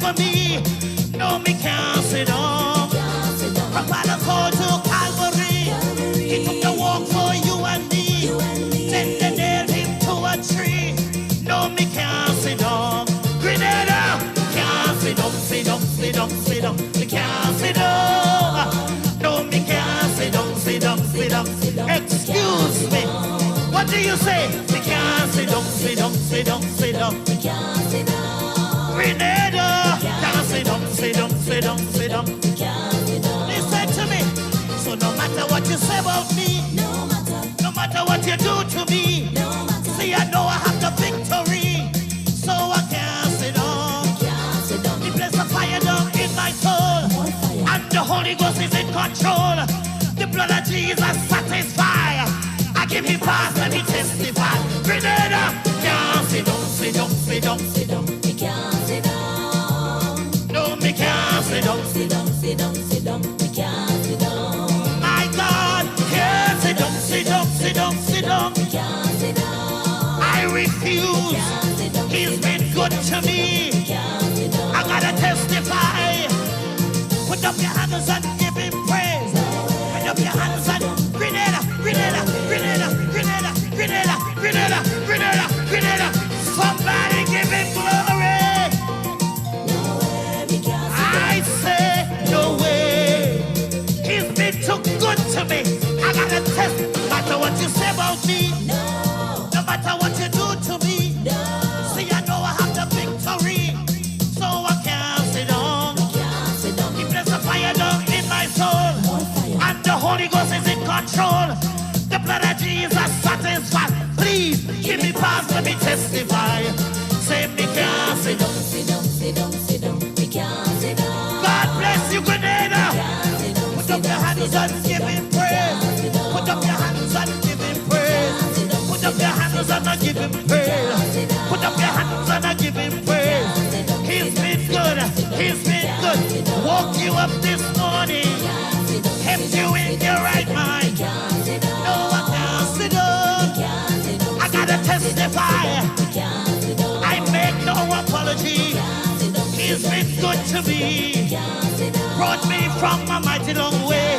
for me. No, me can't sit down. From Palaco to Calvary, he took the walk for you and me. Then they nailed him to a tree. No, me can't sit down. Grenada, can't sit down, sit down, sit down, sit down. Me can't sit down. No, me can't sit down, sit down, sit down. Excuse me. What do you say? Me can't sit down, sit down, sit down, sit down. Me can't sit down. Grenada, can't sit down, sit down, sit down, sit down. Me can't sit down. Listen to me. So no matter what you say about me, no matter what you do to me, see I know I have the victory. So I can't sit down. He placed the fire down in my soul, and the Holy Ghost is in control. The blood of Jesus satisfies. I give me pass and he testify. Grenada, can't sit down, sit down, sit down, sit down. Me can't sit down. No, me can't sit down, sit down, sit down, sit down. Me can't sit down. My God, can't sit down, sit down, sit down, sit down. Me can't sit down. I refuse. He's been good to me. I gotta testify. Put up your hands and give him praise. Put up your hands and Grenada, Grenada, Grenada, Grenada, Grenada, Grenada, Grenada, Grenada. Somebody give him glory. I say no way. He's been too good to me. I gotta test. No matter what you say about me, no matter what you do to me, see I know I have the victory. So I can't sit down. He placed a fire down in my soul, and the Holy Ghost is in control. The blood of Jesus satisfies. Please give me pass, let me testify. Say me can't sit down, sit down, sit down, sit down. Me can't sit down. God bless you, Grenada. Put up your hands and give him praise. Put up your hands and give him praise. Put up your hands and give him praise. Put up your hands and give him praise. He's been good. He's been good. Woke you up this morning. Kept you in your right mind. No, I can't sit down. I gotta testify. I make no apology. He's been good to me. Brought me from a mighty long way.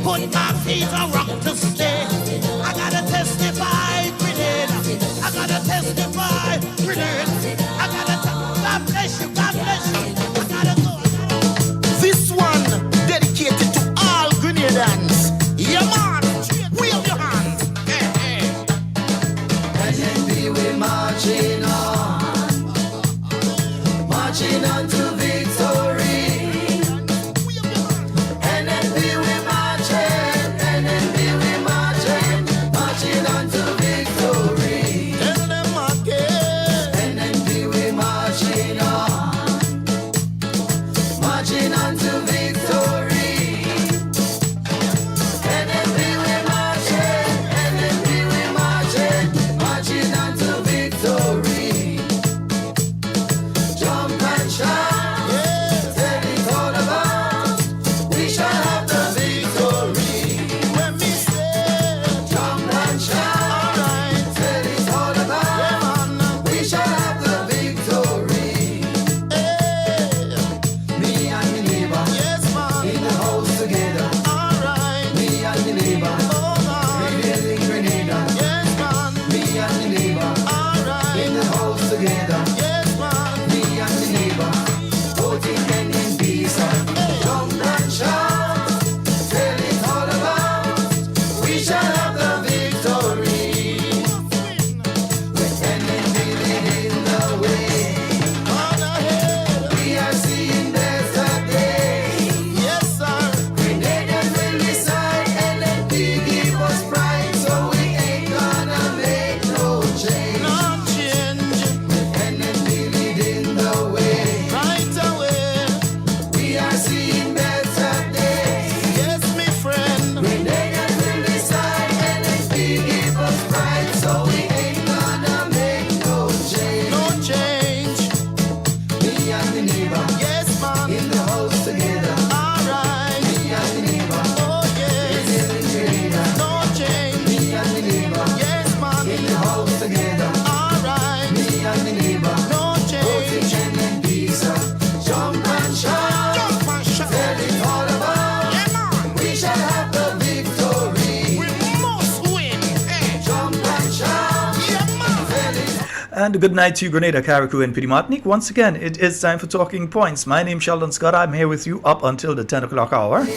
Put my feet on rock to stay. I gotta testify, Grenada. I gotta testify, Grenada. I gotta God bless you, God bless you. I gotta go. This one dedicated to all Grenadans. Yeah, man. Wave your hands. Hey, hey. NNB, we're marching on. Marching on to victory. NNB, we're marching. NNB, we're marching. Marching on to victory. Tell them again. NNB, we're marching on. Marching on to victory. NNB, we're marching. NNB, we're marching. Marching on to victory. Jump and shout. And good night to you, Grenada, Carriacou, and Petite Martinique. Once again, it is time for Talking Points. My name's Sheldon Scott. I'm here with you up until the 10 o'clock hour. Dr.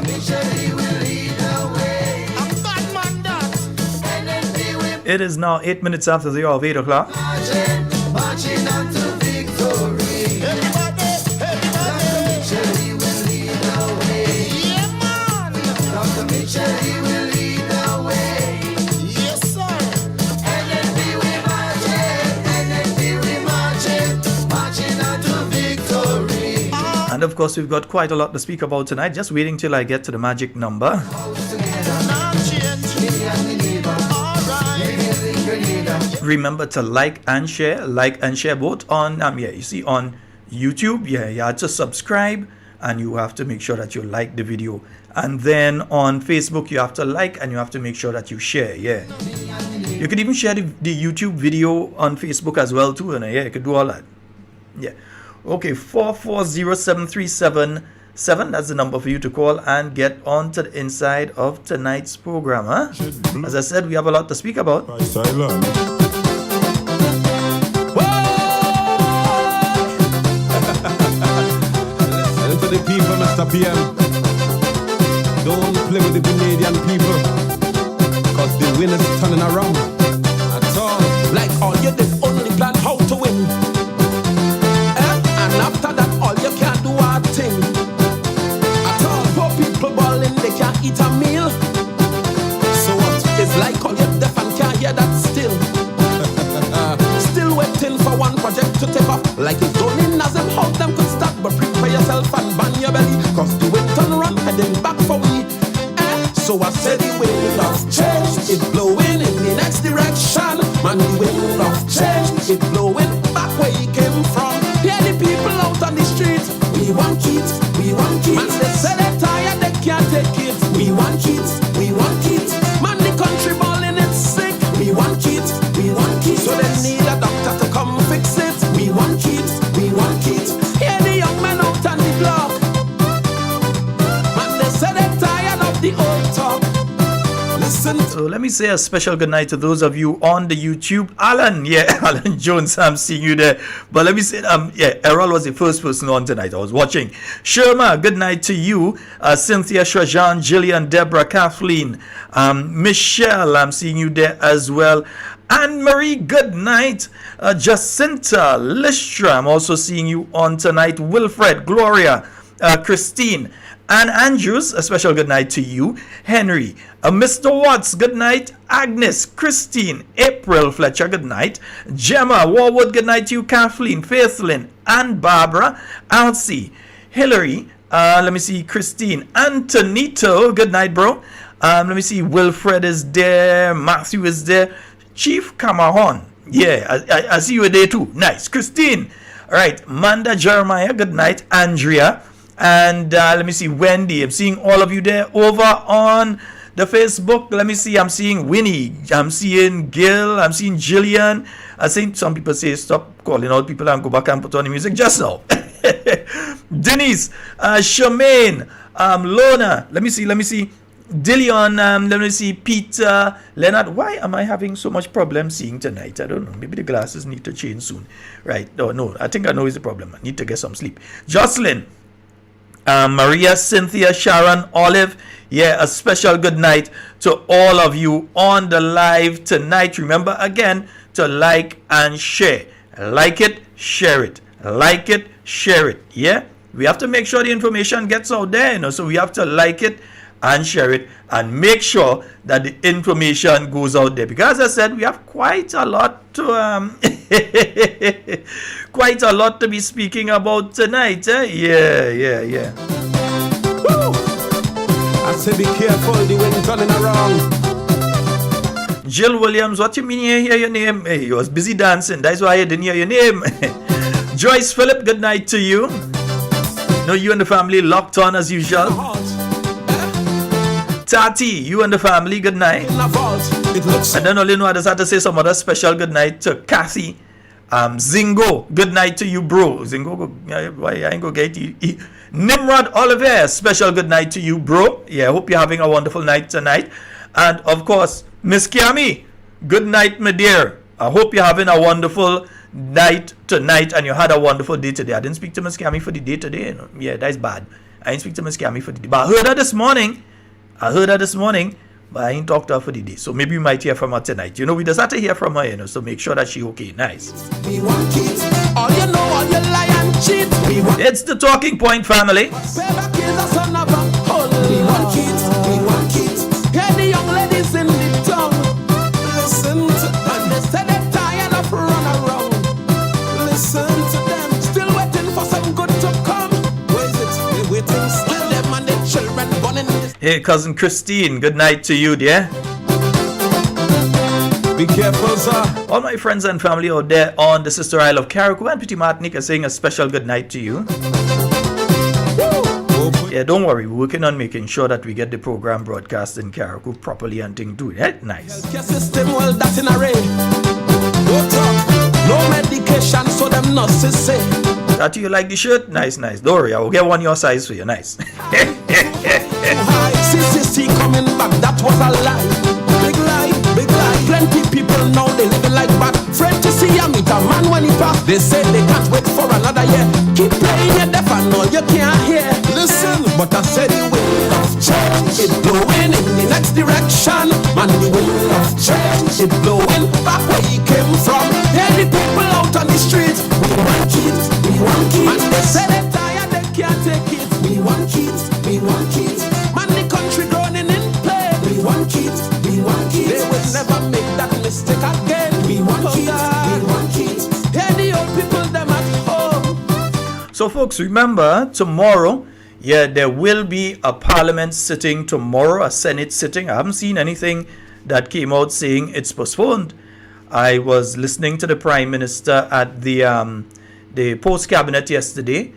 Mitchell, he will lead the way. It is now 8 minutes after the hour of 8 o'clock. Marching on to victory. Dr. Mitchell, he will lead the way. Dr. Mitchell, he will lead the way. NNB we marching, marching on to victory. And of course, we've got quite a lot to speak about tonight. Just waiting till I get to the magic number. Remember to like and share both on you see on YouTube. You have to subscribe and you have to make sure that you like the video, and then on Facebook you have to like and you have to make sure that you share. You could even share the YouTube video on Facebook as well too, and you could do all that. Okay, 4407377. That's the number for you to call and get on to the inside of tonight's program. As I said, we have a lot to speak about. Listen to the people, Mr. PM. Don't play with the Canadian people, cause the wind is turning around. At all. Like all you did only plan how to win. And after that all you can't do a thing. At all, poor people balling, they can't eat a meal. So what? It's like all you deaf and can't hear that still. Still waiting for one project to take off. Like it's done in as them how them could start. But prepare yourself and bang your belly, cause the wind turn around heading back for we. So I said the wind of change is blowing in the next direction. Man, the wind of change is blowing back where he came from. Hear the people out on the street. We want kids, we want kids. Man, they say they're tired, they can't take it. We want kids, we want kids. Man, the country balling it's sick. We want kids, we want kids. So they need a doctor to come fix it. We want kids, we want kids. Hear the young men out on the block. Man, they say they're tired of the old talk. Listen. So let me say a special good night to those of you on the YouTube. Alan, Alan Jones, I'm seeing you there. But let me say, Errol was the first person on tonight. I was watching. Sherma, good night to you. Cynthia, Shrajan, Jillian, Deborah, Kathleen, Michelle, I'm seeing you there as well. Anne Marie, good night. Jacinta, Listra, I'm also seeing you on tonight. Wilfred, Gloria, Christine, and Andrews, a special good night to you. Henry, Mr. Watts, good night. Agnes, Christine, April Fletcher, good night. Gemma, Warwood, good night to you. Kathleen, Faithlyn, and Barbara, Elsie, Hillary, let me see, Christine, Antonito, good night, bro. Let me see, Wilfred is there, Matthew is there, Chief Camahon, I see you there too. Nice. Christine, all right. Manda, Jeremiah, good night. Andrea, and let me see, Wendy, I'm seeing all of you there over on the Facebook. Let me see, I'm seeing Winnie, I'm seeing Gil, I'm seeing Jillian. I think some people say stop calling out people and go back and put on the music just now. Denise, Charmaine, Lona, let me see, Dillion, let me see, Peter, Leonard. Why am I having so much problem seeing tonight? I don't know. Maybe the glasses need to change soon. Right? No, I think I know is the problem. I need to get some sleep. Jocelyn, Maria, Cynthia, Sharon, Olive. A special good night to all of you on the live tonight. Remember again to like and share. Like it, share it. Like it, share it. We have to make sure the information gets out there, so we have to like it and share it and make sure that the information goes out there, because as I said, we have quite a lot to be speaking about tonight. Woo! I say be careful, the wind turning around. Jill Williams, what you mean you hear your name? Hey, you was busy dancing, that's why I didn't hear your name. Joyce Phillip, good night to you. No, you and the family locked on as usual. Tati, you and the family, good night. And then only know I just had to say some other special good night to Kathy. Zingo, good night to you, bro. Zingo, why I ain't go get you? Nimrod Oliver, special good night to you, bro. Hope you're having a wonderful night tonight. And of course, Miss Kiami, Good night, my dear. I hope you're having a wonderful night tonight and you had a wonderful day today. I didn't speak to Miss Cammy for the day today. You know? Yeah, that's bad. I didn't speak to Miss Cammy for the day. But I heard her this morning. But I ain't talked to her for the day. So maybe we might hear from her tonight. You know, we just have to hear from her, you know, so make sure that she okay. Nice. We want kids. All you know, all you lie and cheat. We want It's the Talking Point family. Payback is a son of a hole. We want kids. We want kids. Hear the young ladies in the town. Listen to them. They say they're tired of run around. Listen to them. Still waiting for some good to come. Where is it? They waiting still. Them and their children born in this. Hey, cousin Christine, good night to you, dear. Be careful, sir. All my friends and family out there on the Sister Isle of Carriacou and Petit Martinique are saying a special good night to you. Yeah, don't worry, we're working on making sure that we get the program broadcast in Carriacou properly and thing do it. Nice. Healthcare system, well, that's in array. No talk, no medication, so them nurses say. That you like the shirt? Nice, nice. Don't worry, I will get one your size for you. Nice. CCC coming back, that was a lie. Big lie, big lie. Plenty people now, they living like bad. Friend to see a meet a man when he pass. They say they can't wait for another year. Keep playing your deaf and all you can't hear. Listen, but I said the wind of change. It blowing in the next direction. Man, the wind of change. It blowing back where he came from. Hear the people out on the streets. We want kids, we want kids. Man, they say they're tired, they can't take it. We want kids, we want kids. Man, the country groaning in pain. We want kids, we want kids. They will never make that mistake again. We want kids, we want kids. Hear the old people, them at home. So, folks, remember, tomorrow, there will be a parliament sitting tomorrow, a Senate sitting. I haven't seen anything that came out saying it's postponed. I was listening to the Prime Minister at the post-cabinet yesterday,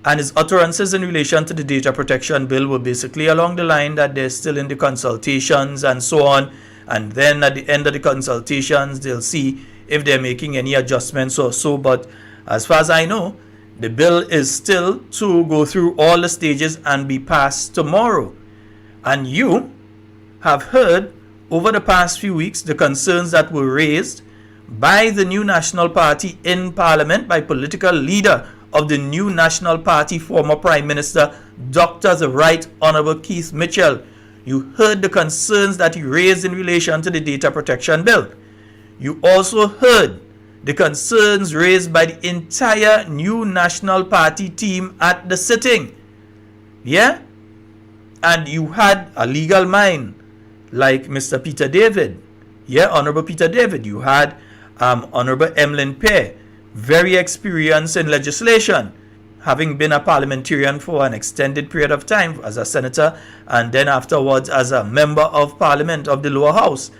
and his utterances in relation to the data protection bill were basically along the line that they're still in the consultations and so on. And then at the end of the consultations, they'll see if they're making any adjustments or so. But as far as I know, the bill is still to go through all the stages and be passed tomorrow. And you have heard over the past few weeks the concerns that were raised by the New National Party in Parliament, by political leader of the New National Party, former Prime Minister, Dr. the Right Honorable Keith Mitchell. You heard the concerns that he raised in relation to the data protection bill. You also heard the concerns raised by the entire New National Party team at the sitting. Yeah? And you had a legal mind like Mr. Peter David. Yeah, Honorable Peter David. You had Honorable Emlyn Pear, very experienced in legislation, having been a parliamentarian for an extended period of time as a senator and then afterwards as a member of parliament of the lower house.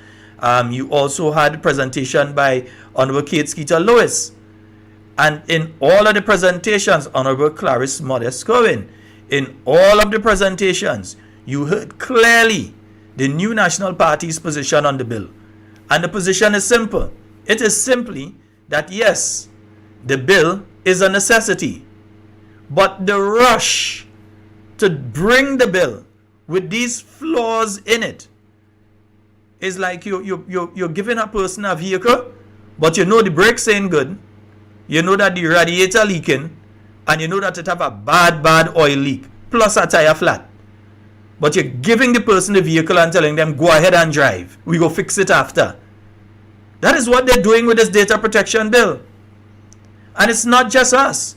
You also had a presentation by Honorable Kate Skeeter-Lewis. And in all of the presentations, Honorable Clarice Modest-Cohen, in all of the presentations, you heard clearly the New National Party's position on the bill. And the position is simple. It is simply that yes, the bill is a necessity, but the rush to bring the bill with these flaws in it is like you're giving a person a vehicle, but you know the brakes ain't good, you know that the radiator leaking, and you know that it have a bad oil leak, plus a tire flat. But you're giving the person the vehicle and telling them, go ahead and drive. We go fix it after. That is what they're doing with this data protection bill. And it's not just us.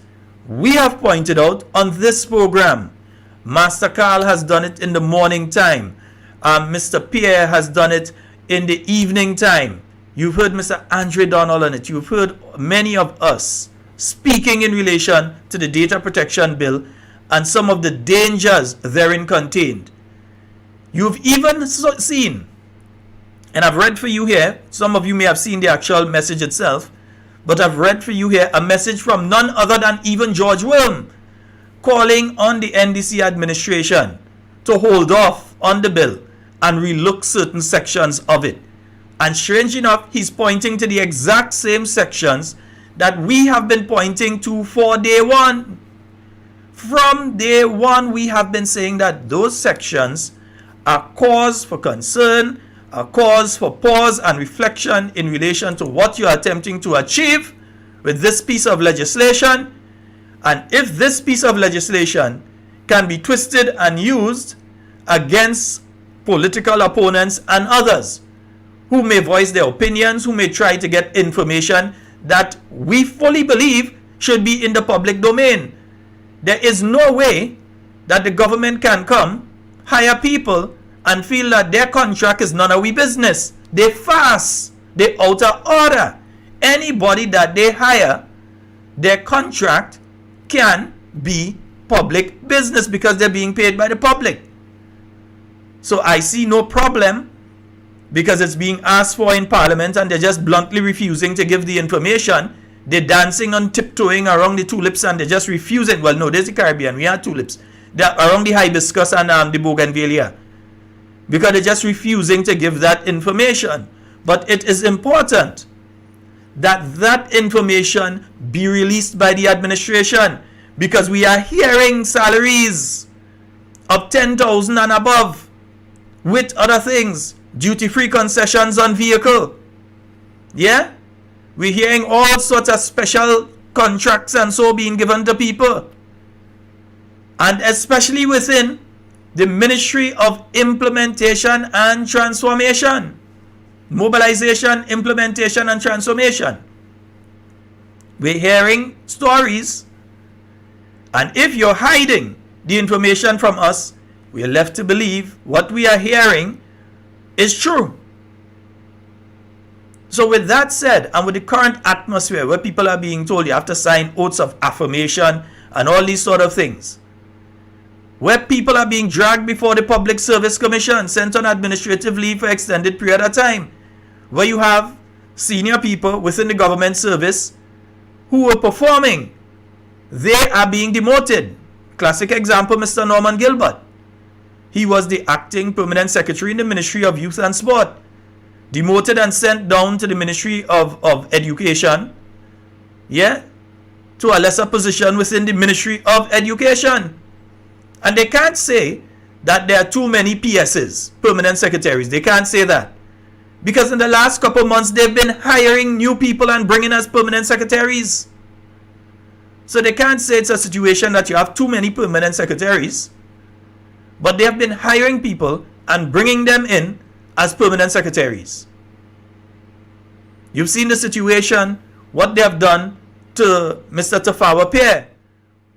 We have pointed out on this program. Master Carl has done it in the morning time. Mr. Pierre has done it in the evening time. You've heard Mr. Andre Donald on it. You've heard many of us speaking in relation to the data protection bill and some of the dangers therein contained. You've even seen, and I've read for you here, some of you may have seen the actual message itself, but I've read for you here a message from none other than even George Worm, calling on the NDC administration to hold off on the bill and relook certain sections of it. And strange enough, he's pointing to the exact same sections that we have been pointing to for day one. From day one, we have been saying that those sections are cause for concern a cause for pause and reflection in relation to what you are attempting to achieve with this piece of legislation, and if this piece of legislation can be twisted and used against political opponents and others who may voice their opinions, who may try to get information that we fully believe should be in the public domain. There is no way that the government can come, hire people, and feel that their contract is none of we business. They fast. They out of order. Anybody that they hire, their contract can be public business because they're being paid by the public. So I see no problem because it's being asked for in Parliament and they're just bluntly refusing to give the information. They're dancing and tiptoeing around the tulips and they're just refusing. Well, no, there's the Caribbean. We have tulips. They're around the hibiscus and the bougainvillea. Because they're just refusing to give that information. But it is important that that information be released by the administration, because we are hearing salaries of 10,000 and above with other things, duty-free concessions on vehicle. Yeah? We're hearing all sorts of special contracts and so being given to people. And especially within the Ministry of Implementation and Transformation. Mobilization, implementation, and transformation. We're hearing stories. And if you're hiding the information from us, we're left to believe what we are hearing is true. So with that said, and with the current atmosphere where people are being told you have to sign oaths of affirmation and all these sort of things, where people are being dragged before the Public Service Commission, sent on administrative leave for extended period of time, where you have senior people within the government service who were performing, they are being demoted. Classic example, Mr. Norman Gilbert. He was the acting permanent secretary in the Ministry of Youth and Sport, demoted and sent down to the Ministry of Education, yeah, to a lesser position within the Ministry of Education. And they can't say that there are too many PSs, permanent secretaries. They can't say that. Because in the last couple of months, they've been hiring new people and bringing us permanent secretaries. So they can't say it's a situation that you have too many permanent secretaries. But they have been hiring people and bringing them in as permanent secretaries. You've seen the situation, what they have done to Mr. Tafawa Pierre,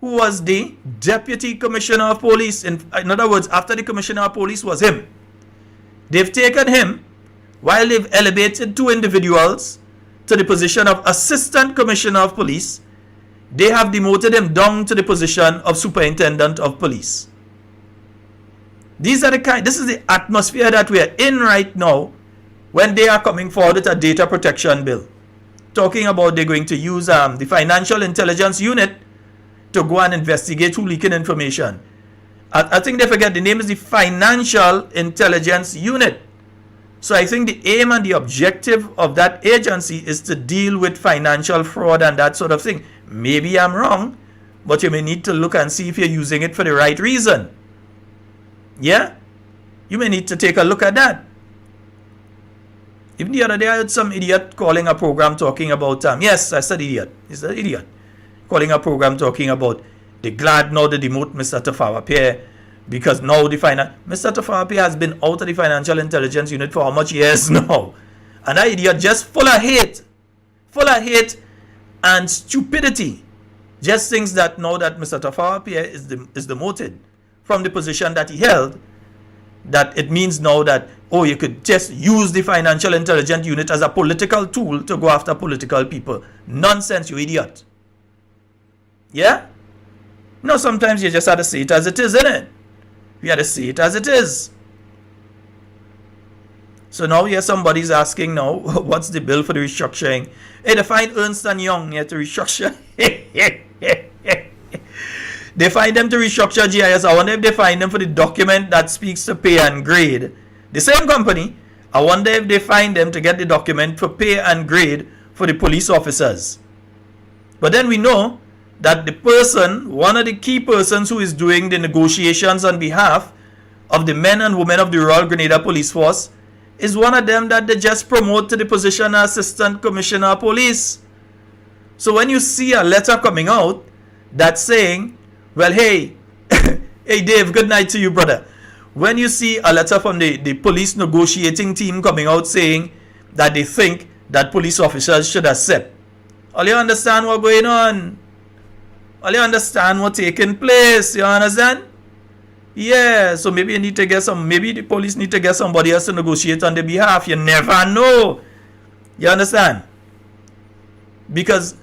who was the Deputy Commissioner of Police. In other words, after the Commissioner of Police was him. They've taken him, while they've elevated two individuals to the position of Assistant Commissioner of Police, they have demoted him down to the position of Superintendent of Police. This is the atmosphere that we are in right now when they are coming forward with a data protection bill. Talking about they're going to use the Financial Intelligence Unit to go and investigate who leaking information. I think they forget the name is the Financial Intelligence Unit. So I think the aim and the objective of that agency is to deal with financial fraud and that sort of thing. Maybe I'm wrong, but you may need to look and see if you're using it for the right reason. Yeah? You may need to take a look at that. Even the other day I heard some idiot calling a program talking about, yes, I said idiot. He's an idiot. Calling a program talking about the glad now they demote Mr. Tafawa Pierre because now Mr. Tafawa Pierre has been out of the Financial Intelligence Unit for how much years now? And that idiot just full of hate and stupidity. Just thinks that now that Mr. Tafawa Pierre is demoted from the position that he held, that it means now that, oh, you could just use the Financial Intelligence Unit as a political tool to go after political people. Nonsense, you idiot. Yeah? No, sometimes you just have to see it as it is, innit? We have to see it as it is. So now here somebody's asking now, what's the bill for the restructuring? Hey, they find Ernst & Young here to restructure. They find them to restructure GIS. I wonder if they find them for the document that speaks to pay and grade. The same company, I wonder if they find them to get the document for pay and grade for the police officers. But then we know that the person, one of the key persons who is doing the negotiations on behalf of the men and women of the Royal Grenada Police Force is one of them that they just promote to the position of Assistant Commissioner of Police. So when you see a letter coming out that's saying, well, hey, hey Dave, good night to you, brother. When you see a letter from the police negotiating team coming out saying that they think that police officers should accept, all you understand what's going on? All you understand what's taking place? You understand? Yeah, so maybe you need to get maybe the police need to get somebody else to negotiate on their behalf. You never know. You understand? Because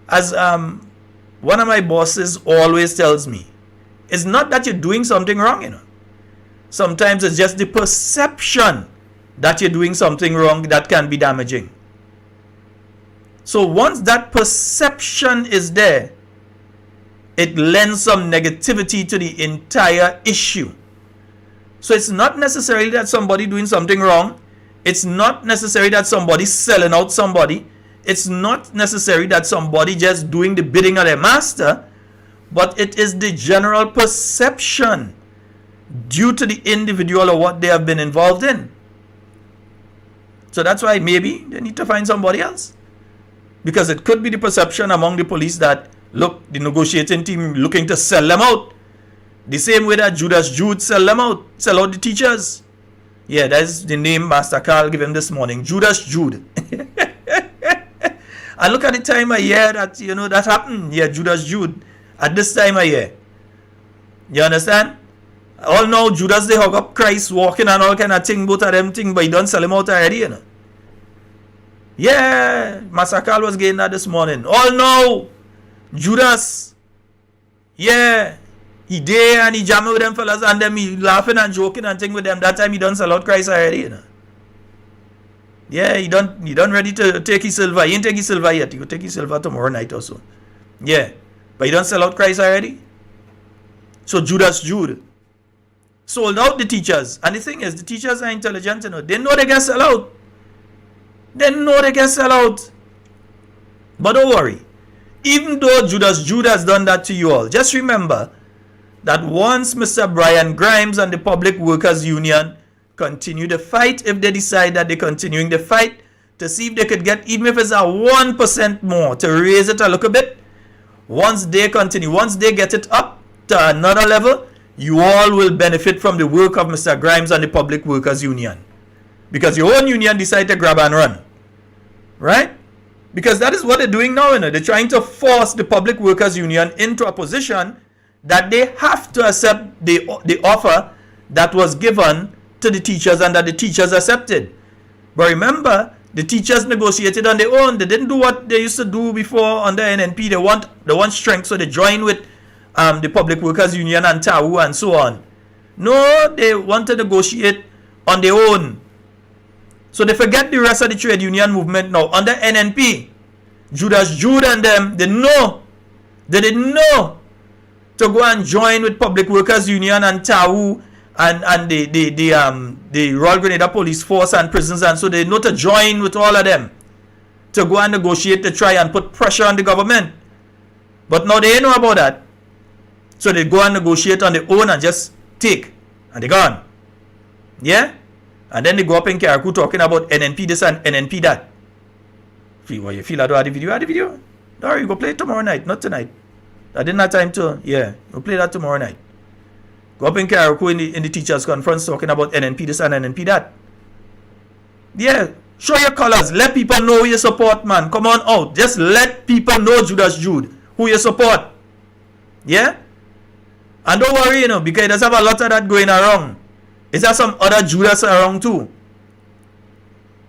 as one of my bosses always tells me, it's not that you're doing something wrong, you know. Sometimes it's just the perception that you're doing something wrong that can be damaging. So once that perception is there, it lends some negativity to the entire issue. So it's not necessarily that somebody doing something wrong. It's not necessary that somebody selling out somebody. It's not necessary that somebody just doing the bidding of their master. But it is the general perception due to the individual or what they have been involved in. So that's why maybe they need to find somebody else. Because it could be the perception among the police that, look, the negotiating team looking to sell them out. The same way that Judas Jude sell them out, sell out the teachers. Yeah, that's the name Master Carl gave him this morning, Judas Jude. And look at the time of year that, you know, that happened. Yeah, Judas Jude. At this time of year. You understand? All now, Judas, they hug up Christ, walking and all kind of thing, both of them thing, but he don't sell him out already, you know. Yeah, Master Carl was getting that this morning. All now, Judas, yeah, he there and he jamming with them fellas and them, he laughing and joking and thing with them. That time he don't sell out Christ already, you know. Yeah, he done ready to take his silver. He ain't take his silver yet. He will take his silver tomorrow night or so. Yeah, but he don't sell out Christ already. So Judas Jude sold out the teachers. And the thing is, the teachers are intelligent, you know. They know they can sell out. They know they can sell out. But don't worry. Even though Judas Jude has done that to you all, just remember that once Mr. Brian Grimes and the Public Workers Union continue the fight, if they decide that they're continuing the fight to see if they could get, even if it's a 1% more, to raise it a little bit, once they continue, once they get it up to another level, you all will benefit from the work of Mr. Grimes and the Public Workers Union. Because your own union decide to grab and run. Right? Because that is what they're doing now. You know? They're trying to force the Public Workers Union into a position that they have to accept the offer that was given to the teachers and that the teachers accepted. But remember, the teachers negotiated on their own. They didn't do what they used to do before under NNP. They want strength, so they join with the Public Workers Union and TAU and so on. No, they want to negotiate on their own. So they forget the rest of the trade union movement now. Under NNP, Judas Jude and them, they didn't know to go and join with Public Workers Union and TAU and the Royal Grenada Police Force and prisons, and so they know to join with all of them to go and negotiate to try and put pressure on the government. But now they know about that. So they go and negotiate on their own and just take. And they're gone. Yeah? And then they go up in Karaku talking about NNP this and NNP that. You feel I don't have the video? Have the video? No, you go play it tomorrow night, not tonight. I didn't have time to, yeah. We'll play that tomorrow night. Go up in Karaku in the teachers' conference talking about NNP this and NNP that. Yeah. Show your colors. Let people know who you support, man. Come on out. Just let people know, Judas Jude, who you support. Yeah? And don't worry, you know, because there's have a lot of that going around. It has some other Judas around too.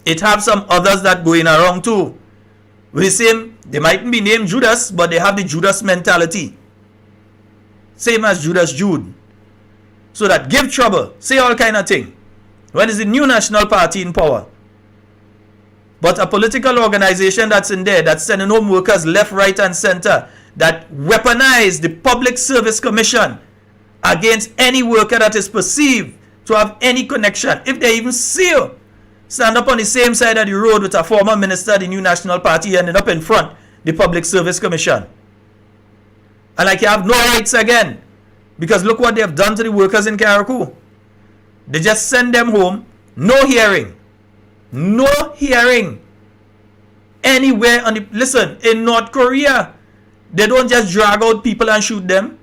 It have some others that going around too. With the same, they mightn't be named Judas, but they have the Judas mentality. Same as Judas Jude. So that give trouble, say all kind of thing. When is the new national party in power? But a political organization that's in there, that's sending home workers left, right, and center, that weaponize the Public Service Commission against any worker that is perceived to have any connection. If they even see you stand up on the same side of the road with a former minister of the new national party ending up in front, the Public Service Commission. And like you have no rights again. Because look what they have done to the workers in Karaku. They just send them home, No hearing. No hearing. Anywhere on the... Listen, in North Korea, they don't just drag out people and shoot them.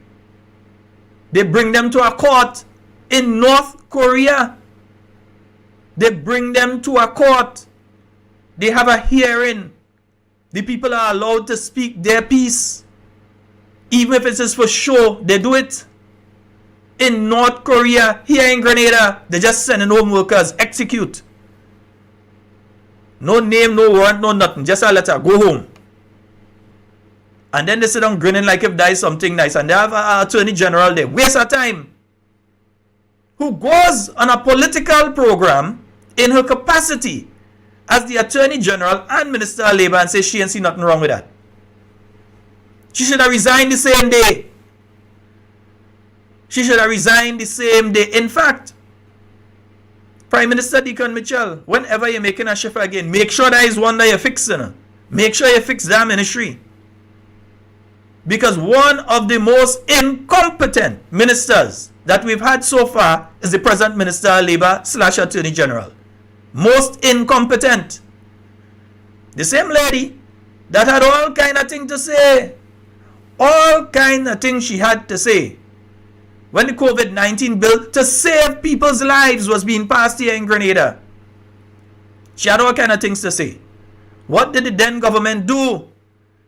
They bring them to a court. In North Korea, they bring them to a court. They have a hearing. The people are allowed to speak their piece. Even if it is for show, they do it. In North Korea, here in Grenada, they just sending home workers, execute. No name, no warrant, no nothing. Just a letter, go home. And then they sit down grinning like if that is something nice. And they have an attorney general there. Waste of time. Who goes on a political program in her capacity as the attorney general and minister of labor and says she ain't see nothing wrong with that. She should have resigned the same day. She should have resigned the same day. In fact, Prime Minister Deacon Mitchell, whenever you're making a shift again, make sure that is one that you're fixing. Make sure you fix that ministry. Because one of the most incompetent ministers that we've had so far is the present Minister of Labor / Attorney General. Most incompetent. The same lady that had all kind of things to say. All kind of things she had to say. When the COVID-19 bill to save people's lives was being passed here in Grenada. She had all kind of things to say. What did the then government do?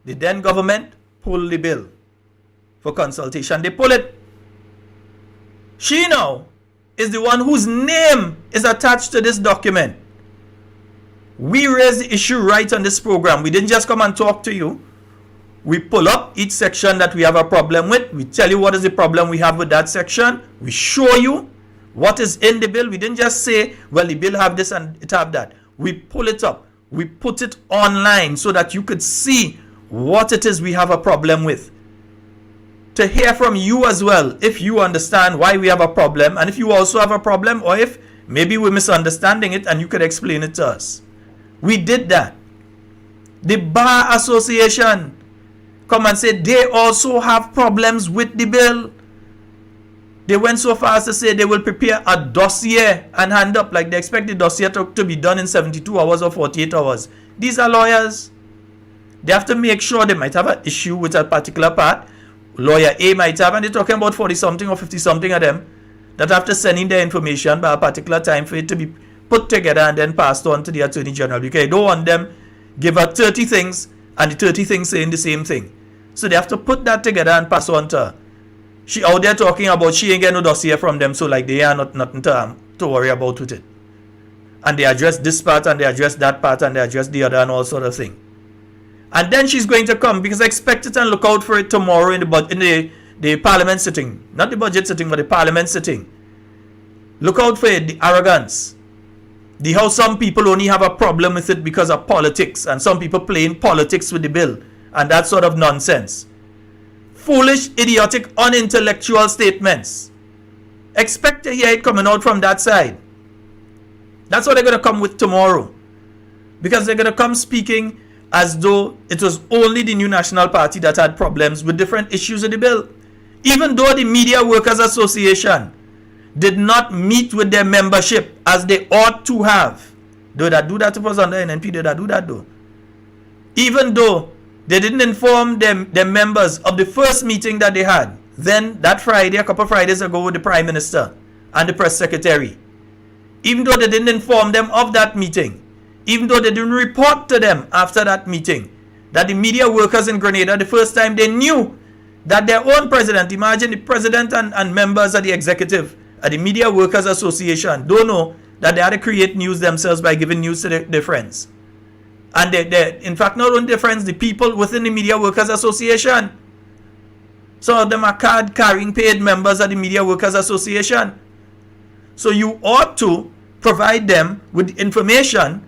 The then government pulled the bill for consultation. They pull it. She now is the one whose name is attached to this document. We raised the issue right on this program. We didn't just come and talk to you. We pull up each section that we have a problem with. We tell you what is the problem we have with that section. We show you what is in the bill. We didn't just say, well, the bill have this and it have that. We pull it up. We put it online so that you could see what it is we have a problem with. To hear from you as well, if you understand why we have a problem, and if you also have a problem, or if maybe we're misunderstanding it and you could explain it to us. We did that. The Bar Association come and say they also have problems with the bill. They went so far as to say they will prepare a dossier and hand up, like they expect the dossier to be done in 72 hours or 48 hours. These are lawyers. They have to make sure they might have an issue with a particular part. Lawyer A might have, and they're talking about 40-something or 50-something of them that have to send in their information by a particular time for it to be put together and then passed on to the Attorney General. Because you don't want them give her 30 things and the 30 things saying the same thing. So they have to put that together and pass on to her. She out there talking about she ain't get no dossier from them, so like they are nothing to worry about with it. And they address this part and they address that part and they address the other and all sort of thing. And then she's going to come, because I expect it and look out for it tomorrow in the parliament sitting. Not the budget sitting, but the parliament sitting. Look out for it, the arrogance. How some people only have a problem with it because of politics, and some people playing politics with the bill, and that sort of nonsense. Foolish, idiotic, unintellectual statements. Expect to hear it coming out from that side. That's what they're going to come with tomorrow. Because they're going to come speaking as though it was only the New National Party that had problems with different issues of the bill. Even though the Media Workers Association did not meet with their membership as they ought to have. Though that do that if it was under NNP, did that do that though? Even though they didn't inform their members of the first meeting that they had, then that Friday, a couple of Fridays ago, with the Prime Minister and the Press Secretary. Even though they didn't inform them of that meeting, even though they didn't report to them after that meeting, that the media workers in Grenada, the first time they knew that their own president, imagine the president and members of the executive at the Media Workers Association, don't know that they had to create news themselves by giving news to their friends. And they, in fact, not only their friends, the people within the Media Workers Association. Some of them are card-carrying paid members of the Media Workers Association. So you ought to provide them with information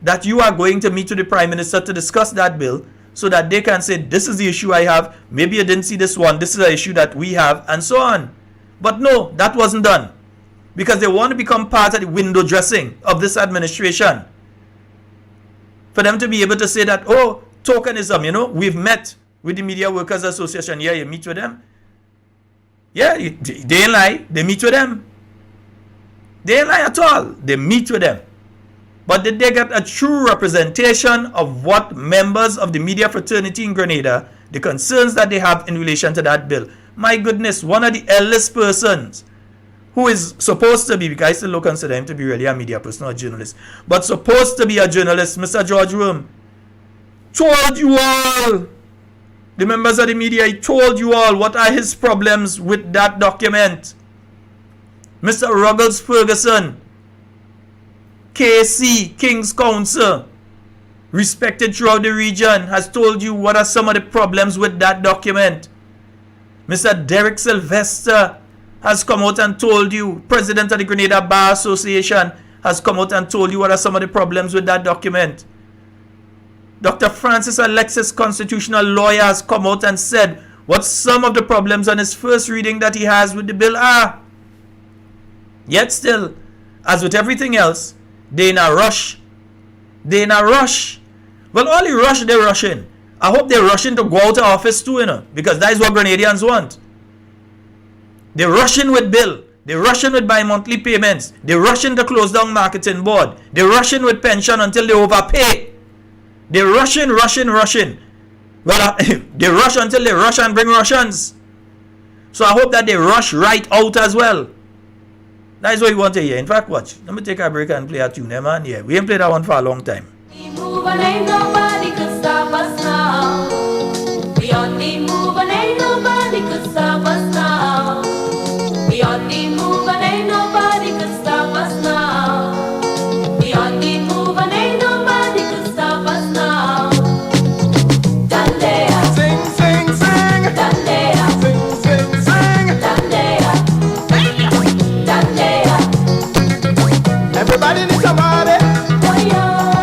that you are going to meet with the Prime Minister to discuss that bill, so that they can say, this is the issue I have, maybe you didn't see this one, this is the issue that we have, and so on. But no, that wasn't done. Because they want to become part of the window dressing of this administration. For them to be able to say that, oh, tokenism, we've met with the Media Workers Association. Yeah, you meet with them. Yeah, they ain't lie, they meet with them. They ain't lie at all. They meet with them. But did they get a true representation of what members of the media fraternity in Grenada, the concerns that they have in relation to that bill? My goodness, one of the eldest persons who is supposed to be, because I still don't consider him to be really a media person or a journalist, but supposed to be a journalist, Mr. George Worm, told you all, the members of the media, he told you all what are his problems with that document. Mr. Ruggles Ferguson, KC, King's Counsel, respected throughout the region, has told you what are some of the problems with that document. Mr. Derek Sylvester has come out and told you, President of the Grenada Bar Association has come out and told you what are some of the problems with that document. Dr. Francis Alexis, constitutional lawyer, has come out and said what some of the problems on his first reading that he has with the bill are. Yet still, as with everything else, they in a rush. They in a rush. Well, all the rush they're rushing. I hope they're rushing to go out of office too, because that is what Grenadians want. They're rushing with bill. They're rushing with bi-monthly payments. They're rushing to close down marketing board. They're rushing with pension until they overpay. They're rushing. Well, they rush until they rush and bring Russians. So I hope that they rush right out as well. That is what you want to hear. In fact, watch. Let me take a break and play a tune, man. Yeah, we ain't played that one for a long time. We move and ain't nobody could stop us now. We on the move and ain't nobody could stop us now. We on the move and ain't nobody could stop us now. We on the move and ain't nobody could stop us now. Dandea, Sing, sing, sing. dandea, Sing, sing, sing. dandea, dandea. Everybody needs somebody.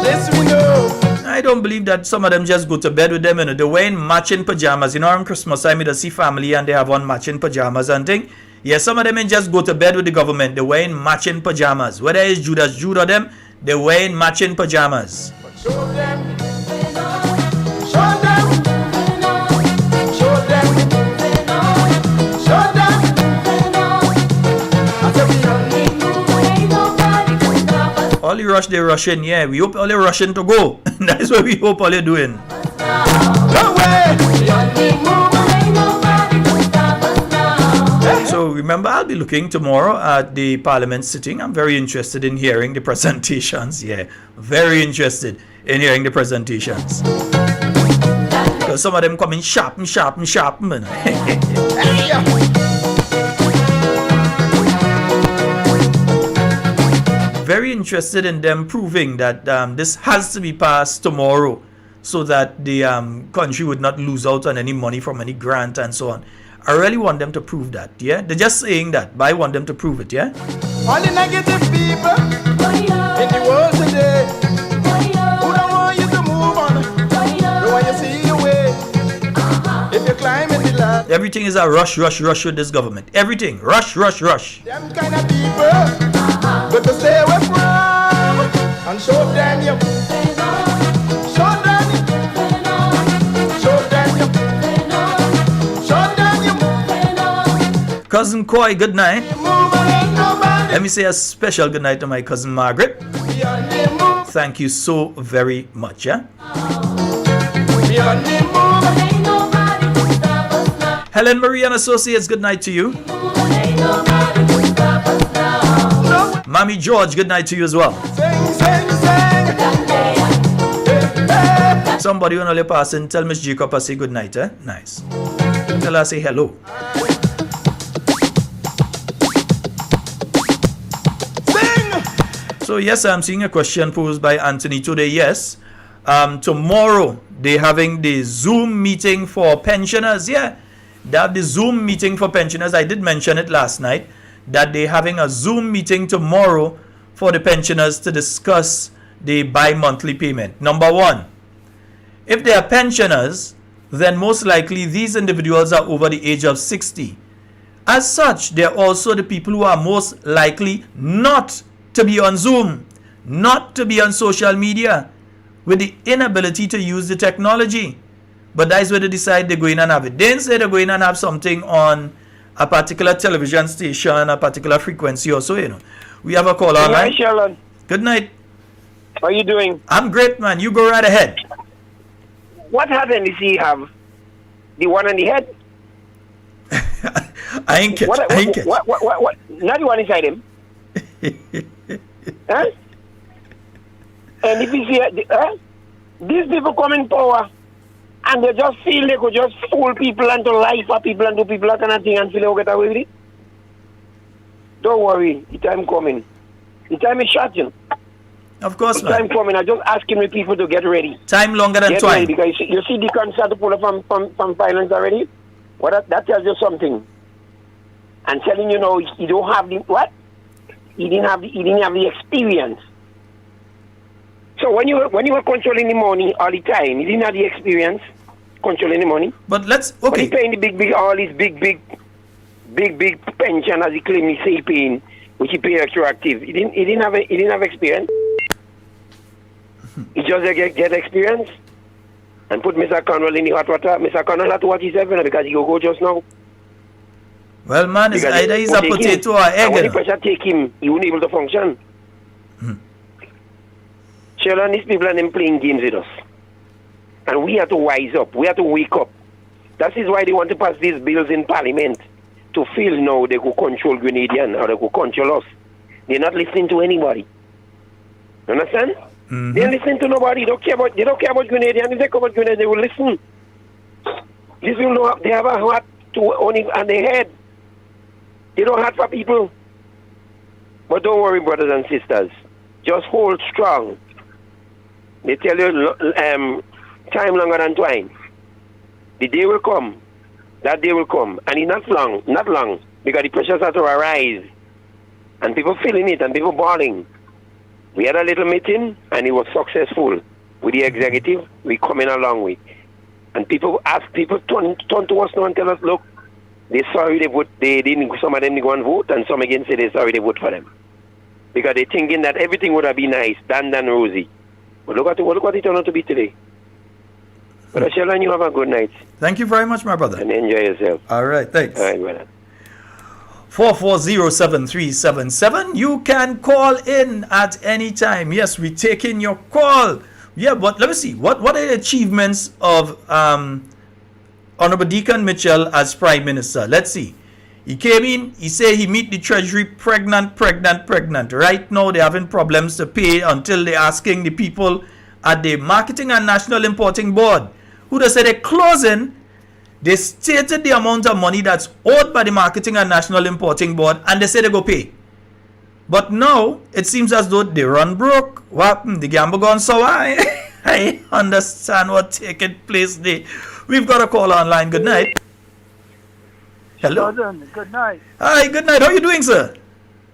This we know. I don't believe that some of them just go to bed with them. They're wearing matching pajamas. On Christmas time, you see family and they have on matching pajamas and thing. Yeah, some of them ain't just go to bed with the government. They're wearing matching pajamas. Whether it's Judas Jude or them, they're wearing matching pajamas. Show them. Show them. Show them. Show them. I said we on All the rush they're rushing, yeah. We hope all they're rushing to go. That's what we hope all they're doing. no way. So remember, I'll be looking tomorrow at the Parliament sitting. I'm very interested in hearing the presentations. Yeah, very interested in hearing the presentations. Because some of them come in sharp. Man. Very interested in them proving that this has to be passed tomorrow so that the country would not lose out on any money from any grant and so on. I really want them to prove that, yeah? They're just saying that, but I want them to prove it, yeah? All the negative people in the world today who don't want you to move on. They want you to see your way. If you climb in the ladder, Everything is a rush with this government. Everything, rush. them kind of people got to stay away from and show them you. Show them you. Show them you. Show them you. Cousin Coy, good night. Move and ain't nobody. Let me say a special good night to my cousin Margaret. We on the move. Thank you so very much, yeah? We on the move. Helen Marie and Associates, good night to you. Mommy George, good night to you as well. Sing, sing, sing. Somebody when only passing, tell Miss Jacob I say good night, eh? Nice. Tell her I say hello. Sing. So yes, I'm seeing a question posed by Anthony today. Yes, tomorrow they're having the Zoom meeting for pensioners. Yeah, they have the Zoom meeting for pensioners. I did mention it last night that they're having a Zoom meeting tomorrow for the pensioners to discuss the bi-monthly payment. Number one, if they are pensioners, then most likely these individuals are over the age of 60. As such, they're also the people who are most likely not to be on Zoom, not to be on social media, with the inability to use the technology. But that's where they decide they're going and have it. They didn't say they're going and have something on a particular television station, a particular frequency or so, We have a call Good online. night, Sheldon. Good night. How you doing? I'm great, man. You go right ahead. What happened is he have the one on the head? I ain't catch. What? I ain't catch. What? Not the one inside him. Huh? And if you see, these people come in power, and they just feel they could just fool people and to lie for people and do people that kind of thing and feel they get away with it. Don't worry, the time coming. The time is shorting. Of course, The time man. coming. I'm just asking the people to get ready. Time longer than Get ready, twine. because you see the concert to pull up from violence already. Well, that tells you something. And telling you know he don't have the what? He didn't have the experience. So when you were controlling the money all the time, he didn't have the experience controlling the money. But let's But he okay. paying the all these big pension as he claim he say he paying, which he pay retroactive. He didn't have experience. He just get experience and put Mr. Connell in the hot water. Mr. Connell had to watch himself because he go just now. Well, man, it's Because either he's it a take potato him. or And egg. when You the know. pressure take him, he won't able to function. Sheldon, these people are them playing games with us. And we have to wise up. We have to wake up. That is why they want to pass these bills in Parliament. To feel now they could control Grenadian or they could control us. They're not listening to anybody. You understand? They don't listen to nobody. They don't care about Grenadian. If they come about Grenadian, they will listen. These people know they have a heart to only on their head. They don't heart for people. But don't worry, brothers and sisters. Just hold strong. They tell you time longer than twine. The day will come. That day will come. And it's not long, because the pressures have to arise. And people feeling it and people bawling. We had a little meeting and it was successful with the executive. We coming a long way. And people turn to us now and tell us, look, they're sorry they vote. They didn't. Some of them didn't go and vote, and some again say they're sorry they vote for them because they're thinking that everything would have been nice, dan rosy. But look what it turned out to be today. But Sheldon, you have a good night Thank you very much, my brother. and enjoy yourself. All right, thanks. All right, brother. 4407377. You can call in at any time. Yes, we're taking your call. Yeah, but let me see. What are the achievements of Honorable Deacon Mitchell as Prime Minister? Let's see. He came in, he said he meet the Treasury pregnant. Right now, they're having problems to pay until they're asking the people at the Marketing and National Importing Board, who they said they're closing. They stated the amount of money that's owed by the Marketing and National Importing Board, and they said they go pay. But now, it seems as though they run broke. What happened? The gamble gone sour. I understand what's taking place there. We've got a call online. Good night. Hello. Sheldon, good night. Hi, good night. How are you doing, sir?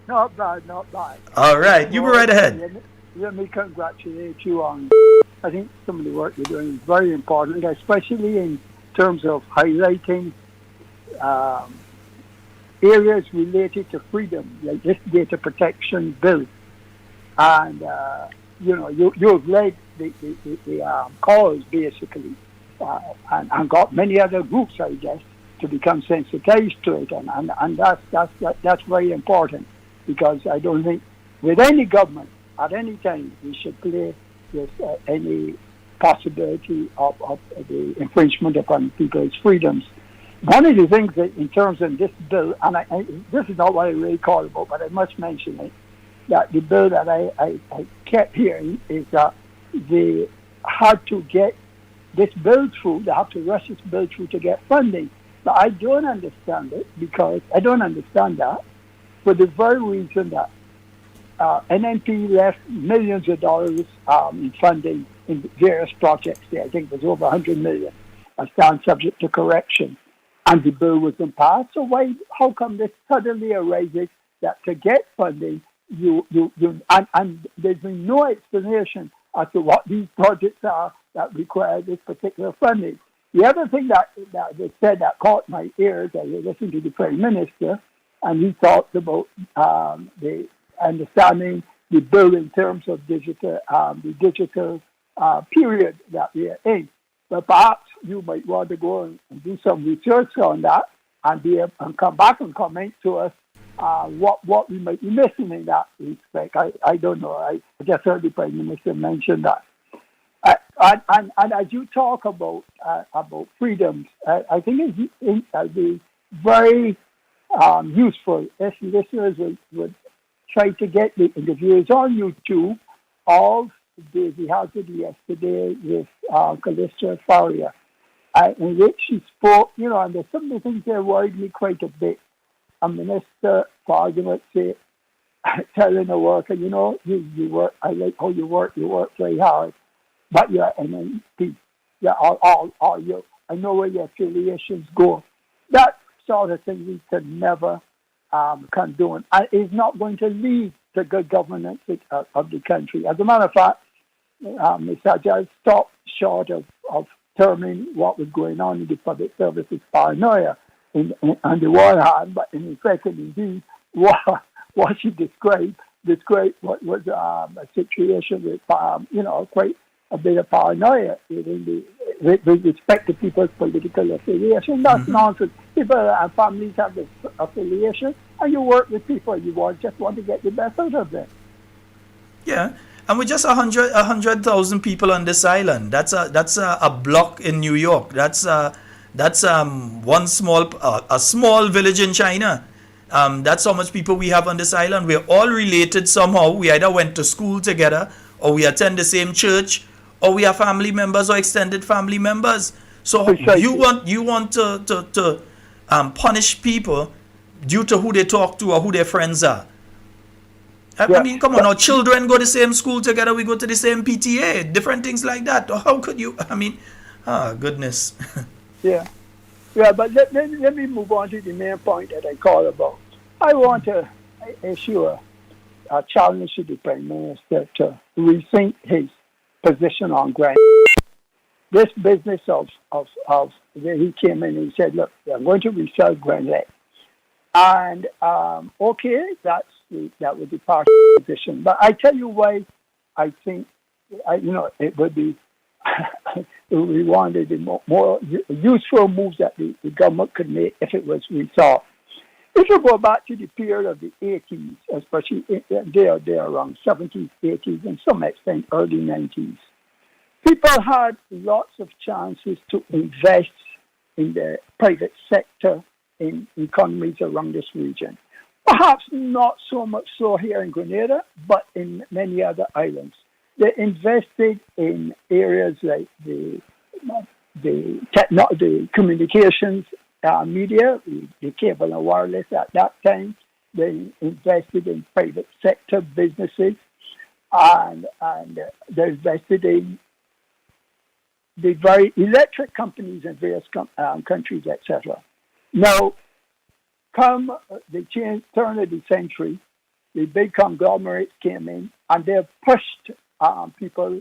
Not bad, not bad. All right. You go right ahead. Let me congratulate you on, I think some of the work you're doing is very important, especially in terms of highlighting areas related to freedom, like this data protection bill. And, you've led the cause, basically, and got many other groups, I guess, to become sensitized to it. And that's very important, because I don't think with any government at any time we should play with any possibility of the infringement upon people's freedoms. One of the things that in terms of this bill, and this is not what I really call about, but I must mention it, that the bill that I kept hearing is that they had to get this bill through, they have to rush this bill through to get funding. But I don't understand it, because I don't understand that for the very reason that NNP left millions of dollars in funding in various projects there. I think it was over 100 million. I stand subject to correction. And the bill wasn't passed. So how come this suddenly arises that to get funding, and there's been no explanation as to what these projects are that require this particular funding. The other thing that they said that caught my ears, I listened to the Prime Minister, and he talked about the understanding the bill in terms of the digital period that we are in. But perhaps you might want to go and do some research on that and come back and comment to us what we might be missing in that respect. I don't know. I just heard the Prime Minister mention that. And as you talk about freedoms, I think it'll be very useful if listeners would try to get the interviews on YouTube of we had it yesterday with Calista Faria, in which she spoke, and there's some of the things that worried me quite a bit. A minister, for argument's sake, telling a worker, you work, I like how you work very hard, but you're an MP. Yeah, all you, I know where your affiliations go. That sort of thing we could never condone, and is not going to lead to good governance of the country. As a matter of fact, Mr. Judge stopped short of determining what was going on in the public services paranoia on the one hand, but in the second, indeed, what she described what was a situation with, quite a bit of paranoia with respect to people's political affiliation. That's nonsense. People and families have this affiliation, and you work with people. You just want to get the best out of them. Yeah. And with just 100,000 people on this island, that's a block in New York. That's one small village in China. That's how much people we have on this island. We're all related somehow. We either went to school together, or we attend the same church, or we are family members or extended family members. So you want to punish people due to who they talk to or who their friends are. I mean, come on, our children go to the same school together, we go to the same PTA, different things like that. How could you? I mean, goodness. Yeah, but let me move on to the main point that I call about. I want to issue a challenge to the Prime Minister to rethink his position on Grenlec. This business of where he came in and he said, look, I'm going to resell Grenlec. And, okay, that would be part of the position. But I tell you why I think, it would be one of the more useful moves that the government could make if it was resolved. If you go back to the period of the 80s, especially there around 70s, 80s, and some extent early 90s, people had lots of chances to invest in the private sector in economies around this region. Perhaps not so much so here in Grenada, but in many other islands. They invested in areas like the communications media, the cable and wireless at that time. They invested in private sector businesses, and they invested in the very electric companies in various countries, etc. Now, come the turn of the century, the big conglomerates came in, and they pushed people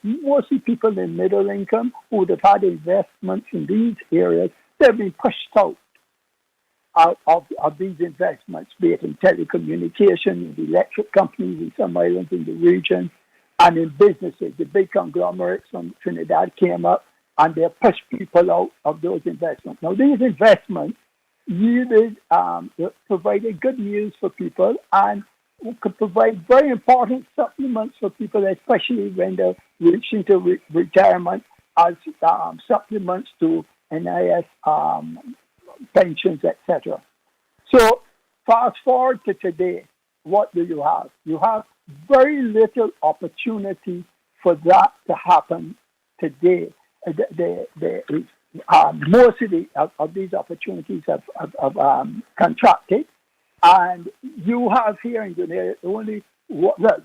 mostly people in middle income, who would have had investments in these areas. They've been pushed out of these investments, be it in telecommunications, in electric companies in some islands in the region, and in businesses. The big conglomerates from Trinidad came up, and they pushed people out of those investments. Now, these investments yielded, provided good meals for people, and could provide very important supplements for people, especially when they're reaching to retirement, as supplements to NIS pensions, etc. So, fast forward to today, what do you have? You have very little opportunity for that to happen today. Most of these opportunities have contracted, and you have here in Grenada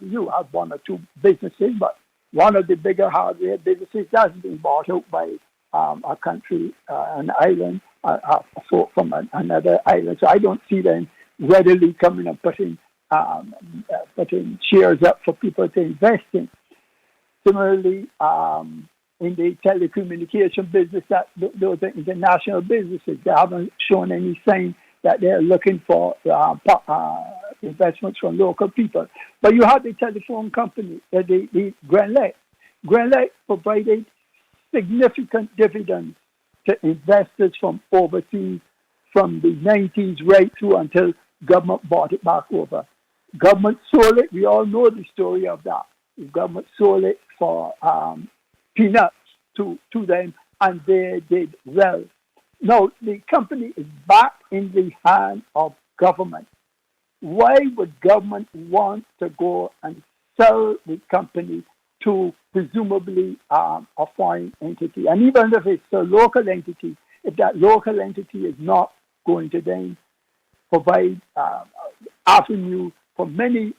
you have one or two businesses, but one of the bigger hardware businesses has been bought out by a country, an island, from another island. So I don't see them readily coming and putting shares up for people to invest in. Similarly, in the telecommunication business, those are international businesses. They haven't shown any sign that they're looking for investments from local people. But you have the telephone company, the Grenlec. Grenlec provided significant dividends to investors from overseas from the 90s right through until government bought it back over. Government sold it. We all know the story of that. The government sold it for peanuts to them, and they did well. Now, the company is back in the hand of government. Why would government want to go and sell the company to presumably a foreign entity? And even if it's a local entity, if that local entity is not going to then provide avenue for many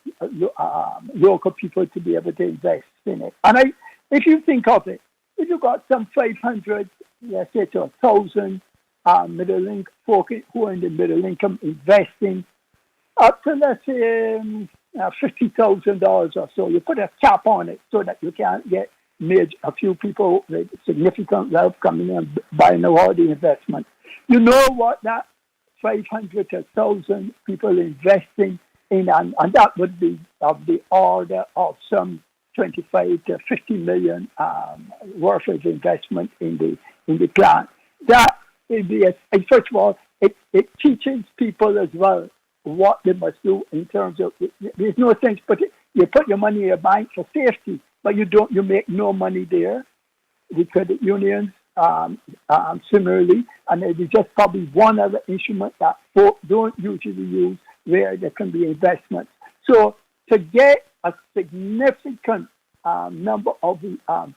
local people to be able to invest in it. And if you think of it, if you got some 500, let's say to 1,000 middle income folk who are in the middle income investing up to, let's say, $50,000 or so, you put a cap on it so that you can't get a few people with significant wealth coming in buying all the investment. You know what that 500 to 1,000 people investing in, and that would be of the order of some 25 to 50 million worth of investment in the plant. That will be first of all, it teaches people as well what they must do in terms of. There's no sense, but you put your money in your bank for safety, but you make no money there. The credit unions similarly, and it is just probably one other instrument that folks don't usually use where there can be investments. So to get a significant number of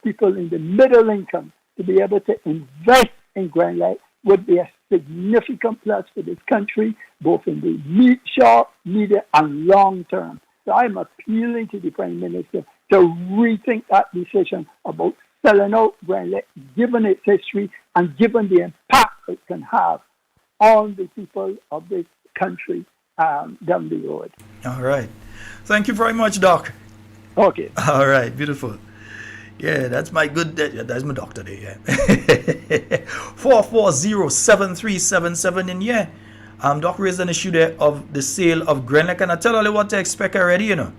people in the middle income to be able to invest in Grenlec would be a significant plus for this country, both in the short, medium, and long term. So I'm appealing to the Prime Minister to rethink that decision about selling out Grenlec, given its history and given the impact it can have on the people of this country down the road. All right. Thank you very much, Doc. Okay. All right. Beautiful. Yeah, that's my that's my doctor there, yeah. 440-7377, and yeah, Doc raised an issue there of the sale of Grenlec, and I tell you what to expect already, you know,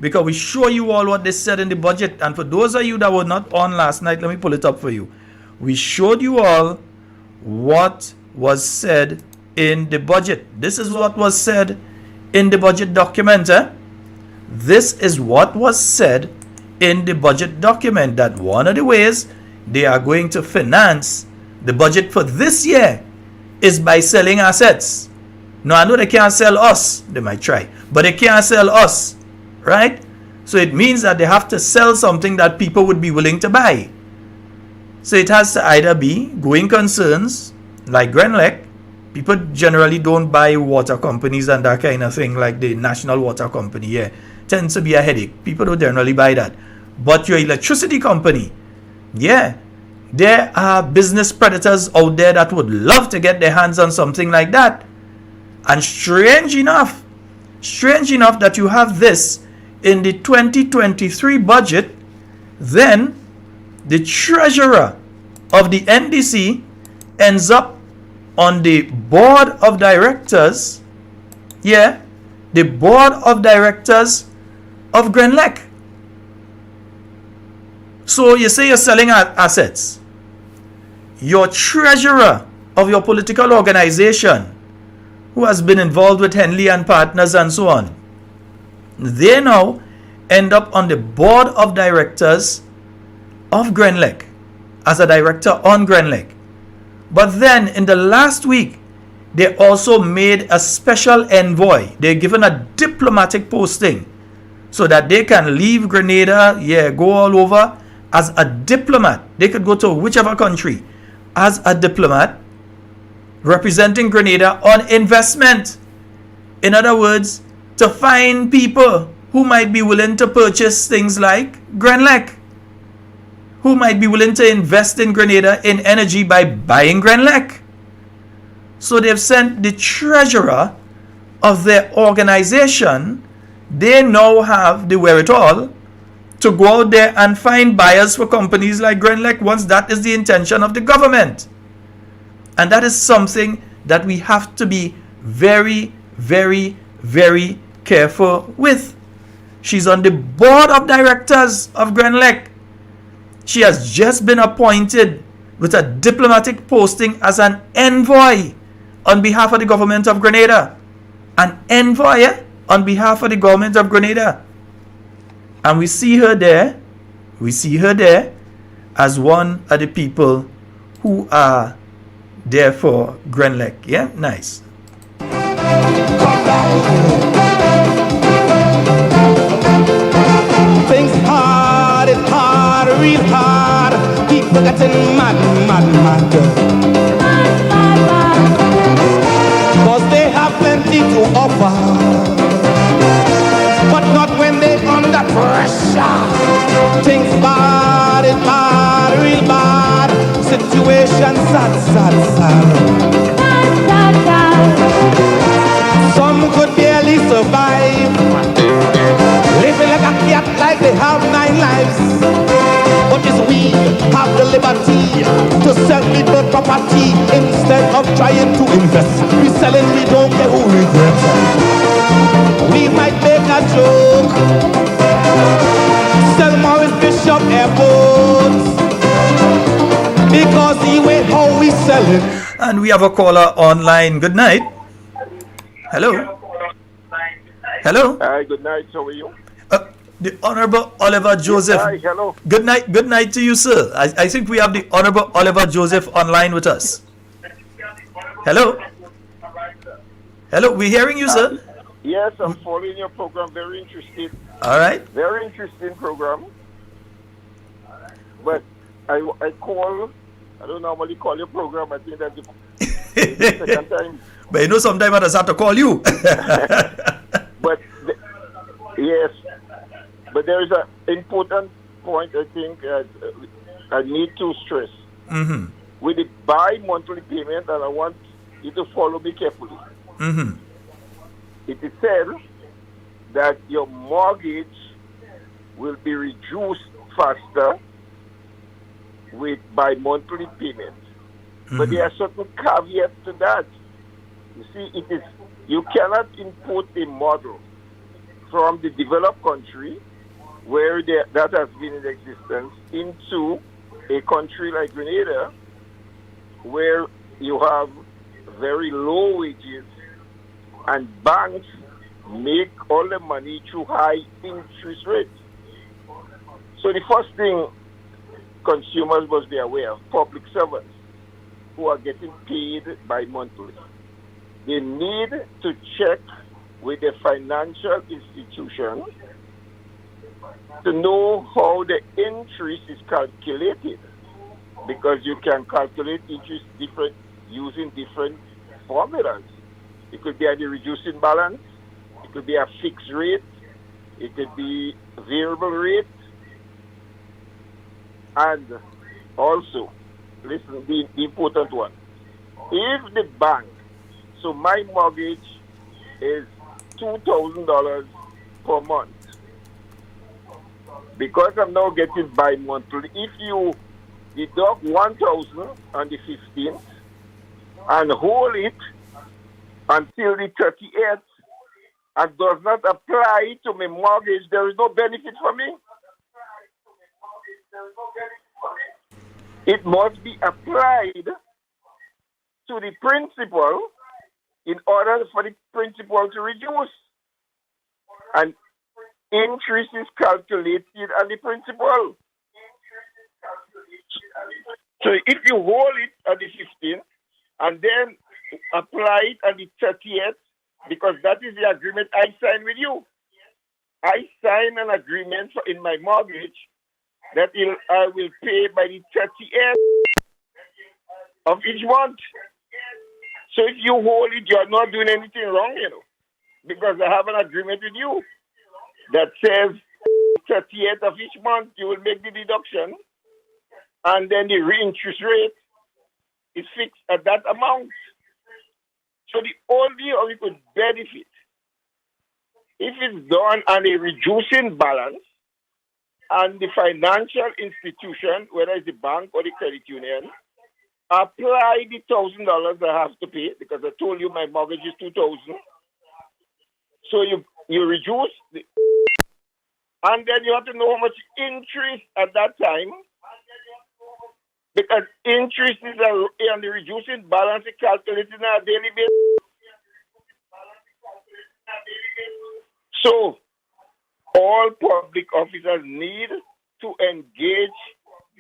because we show you all what they said in the budget. And for those of you that were not on last night, let me pull it up for you. We showed you all what was said in the budget. This is what was said in the budget document. This is what was said in the budget document, that one of the ways they are going to finance the budget for this year is by selling assets. Now, I know they can't sell us. They might try, but they can't sell us, right? So it means that they have to sell something that people would be willing to buy. So it has to either be going concerns like Grenlec. People generally don't buy water companies and that kind of thing, like the National Water Company. Yeah, tends to be a headache. People don't generally buy that. But your electricity company, yeah, there are business predators out there that would love to get their hands on something like that. And strange enough that you have this in the 2023 budget, then the treasurer of the NDC ends up on the board of directors, yeah, the board of directors of Grenlec. So you say you're selling assets. Your treasurer of your political organization, who has been involved with Henley and Partners and so on, they now end up on the board of directors of Grenlec as a director on Grenlec. But then in the last week, they also made a special envoy. They're given a diplomatic posting so that they can leave Grenada, yeah, go all over as a diplomat. They could go to whichever country as a diplomat representing Grenada on investment. In other words, to find people who might be willing to purchase things like Grenlec, who might be willing to invest in Grenada in energy by buying Grenlec. So they've sent the treasurer of their organization. They now have the wherewithal to go out there and find buyers for companies like Grenlec once that is the intention of the government. And that is something that we have to be very, very, very careful with. She's on the board of directors of Grenlec. She has just been appointed with a diplomatic posting as an envoy on behalf of the government of Grenada. an envoy on behalf of the government of Grenada. And we see her there as one of the people who are there for Grenlec. Yeah, nice. Things hard, it's hard, real hard. People getting mad. Cause they have plenty to offer, but not when they under pressure. Things bad, it's bad, real bad. Situation sad. Some could barely survive, living like a cat, like they have 9 lives. But it's we have the liberty to sell little property instead of trying to invest. We selling, we don't care who regrets. We might make a joke, sell Morris Bishop airports, because the way how we sell it. And we have a caller online. Good night. Hello. Hi, good night. How are you? The Honorable Oliver Joseph. Hi, hello. Good night to you, sir. I think we have the Honorable Oliver Joseph online with us. Hello, we're hearing you, sir. Yes, I'm following your program. Very interesting. All right. Very interesting program. But I call. I don't normally call your program. I think that's the second time. But you know, sometimes I just have to call you. But yes. But there is an important point I think I need to stress. Mm-hmm. With the bi-monthly payment, and I want you to follow me carefully. Mm-hmm. It is said that your mortgage will be reduced faster with bi-monthly payment. Mm-hmm. But there are certain caveats to that. You see, you cannot import a model from the developed country where that has been in existence into a country like Grenada, where you have very low wages and banks make all the money through high interest rates. So the first thing consumers must be aware of, public servants who are getting paid bi-monthly, they need to check with the financial institution to know how the interest is calculated, because you can calculate interest using different formulas. It could be a reducing balance, it could be a fixed rate, it could be variable rate, and also, listen, the important one, if the bank, so my mortgage is $2,000 per month. Because I'm now getting bi-monthly, if you deduct 1,000 on the 15th and hold it until the 38th and does not apply to my mortgage, there is no benefit for me. It must be applied to the principal in order for the principal to reduce. And interest is calculated on the principal. So if you hold it on the 15th and then apply it on the 30th, because that is the agreement I signed with you. I signed an agreement in my mortgage that I will pay by the 30th of each month. So if you hold it, you are not doing anything wrong, because I have an agreement with you that says 30th of each month you will make the deduction, and then the interest rate is fixed at that amount. So the only way we could benefit if it's done on a reducing balance, and the financial institution, whether it's the bank or the credit union, apply the $1,000 I have to pay, because I told you my mortgage is $2,000. So you reduce and then you have to know how much interest at that time, because interest is on the reducing balance calculated on a daily basis. So all public officers need to engage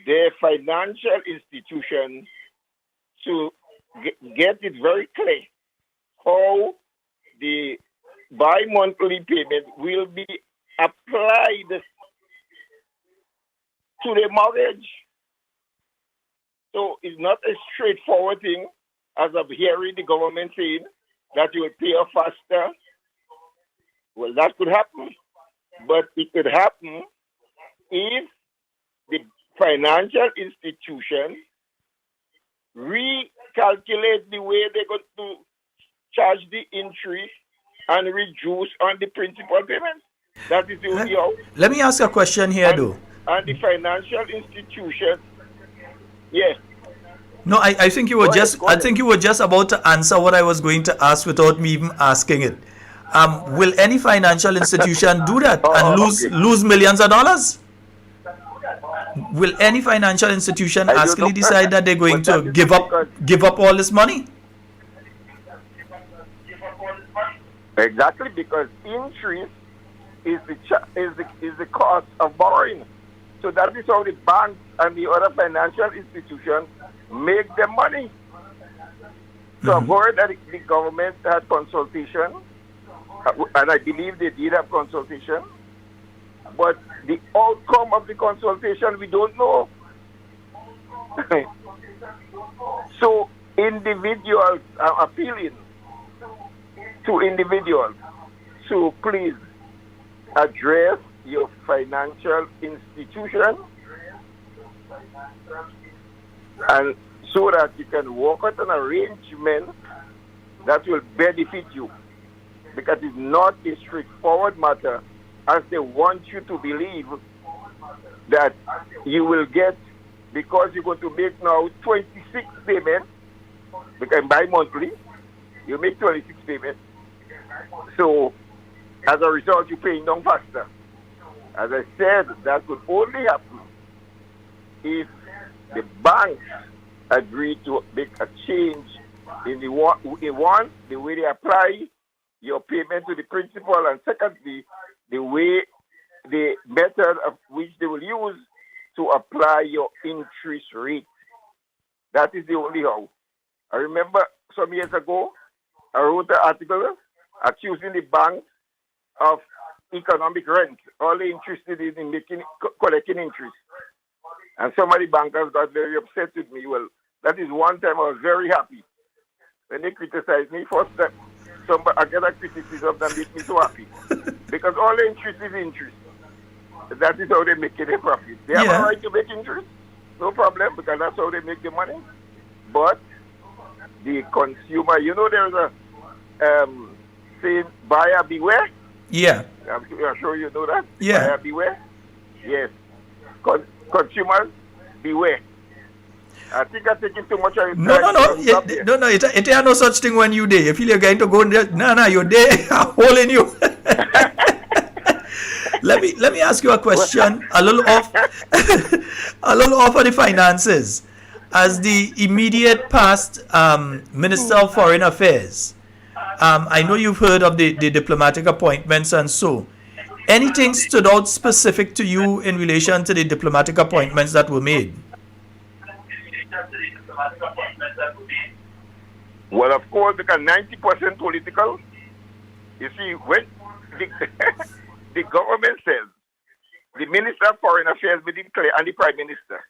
their financial institutions to get it very clear how the bi-monthly payment will be applied to the mortgage. So it's not a straightforward thing, as I'm hearing the government saying that you will pay off faster. Well, that could happen, but it could happen if the financial institution recalculate the way they're going to charge the interest and reduce on the principal payment. That is the only how. Let me ask a question here, though. And the financial institution, yes. No, I think you were think you were just about to answer what I was going to ask without me even asking it. Will any financial institution do that and lose millions of dollars? Will any financial institution actually decide that they're going to give up all this money? Exactly, because interest is the cost of borrowing. So that is how the banks and the other financial institutions make their money. So I've heard that the government had consultation, and I believe they did have consultation, but the outcome of the consultation we don't know. So individuals are appealing to individuals to please address your financial institution, and so that you can work out an arrangement that will benefit you, because it's not a straightforward matter as they want you to believe that you will get, because you're going to make now 26 payments, because bi-monthly, you make 26 payments. So as a result, you're paying down faster. As I said, that could only happen if the banks agree to make a change in the way they apply your payment to the principal, and secondly, the method of which they will use to apply your interest rate. That is the only how. I remember some years ago, I wrote an article accusing the banks of economic rent. All they interested in collecting interest. And some of the bankers got very upset with me. Well, that is one time I was very happy. When they criticized me, first time I get a criticism that makes me so happy. Because all the interest is interest. That is how they make their profit. They have a right to make interest, no problem, because that's how they make the money. But the consumer, there's a saying, buyer beware. Yeah. I'm sure you know that. Yeah. Buyer beware. Yes. Consumers beware. I think I'm taking too much of your time. No. It ain't no such thing when you there. You feel you're going to go there. No, you're there. I'm holding you. Let me ask you a question. A little off of the finances. As the immediate past Minister of Foreign Affairs, I know you've heard of the diplomatic appointments and so. Anything stood out specific to you in relation to the diplomatic appointments that were made? Well, of course, because 90% political. You see, when the government says, the Minister of Foreign Affairs will declare, and the Prime Minister,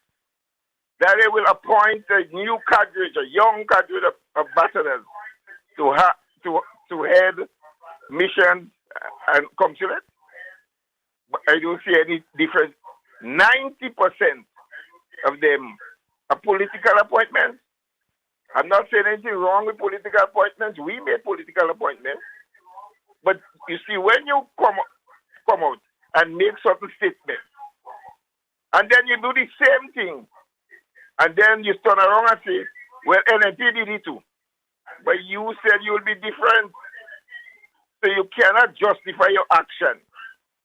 that they will appoint a new cadre, a young cadre of ambassadors to head missions and consulate. But I don't see any difference. 90% of them are political appointments. I'm not saying anything wrong with political appointments. We made political appointments. But you see, when you come out and make certain statements, and then you do the same thing, and then you turn around and say, well, NNP did it too. But you said you will be different. So you cannot justify your action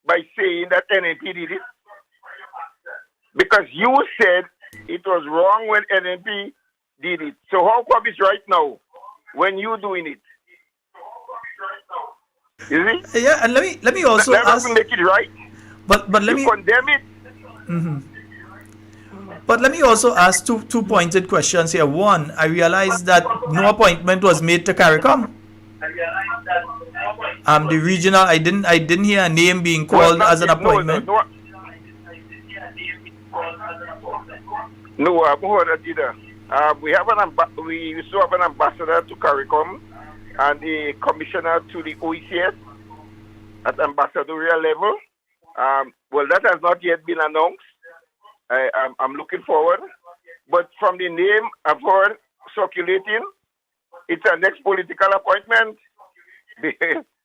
by saying that NNP did it. Because you said it was wrong when NNP did it. So how come it's right now when you doing it? You see? Yeah, and let me also that ask. doesn't make it right. But let You me condemn it. But let me also ask two pointed questions here. One, I realized that no appointment was made to CARICOM. The regional, I didn't hear a name being called as an appointment. No, I've heard that either. We used to have an ambassador to CARICOM and the commissioner to the OECS at ambassadorial level. Well, that has not yet been announced. I'm looking forward. But from the name I've heard circulating, it's a next political appointment.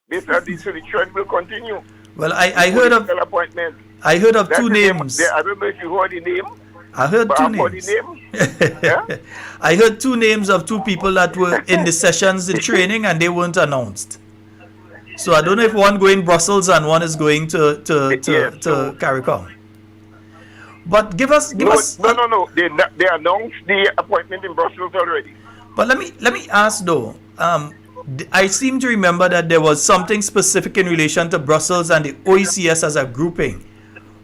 This so the trend will continue. Well, I heard of appointment. I heard of That's two names. I don't know if you heard the name. I heard two names. Yeah? I heard two names of two people that were in the sessions, the training, and they weren't announced. So I don't know if one going Brussels and one is going to CARICOM. But give us. No. They announced the appointment in Brussels already. But let me ask though. I seem to remember that there was something specific in relation to Brussels and the OECS as a grouping.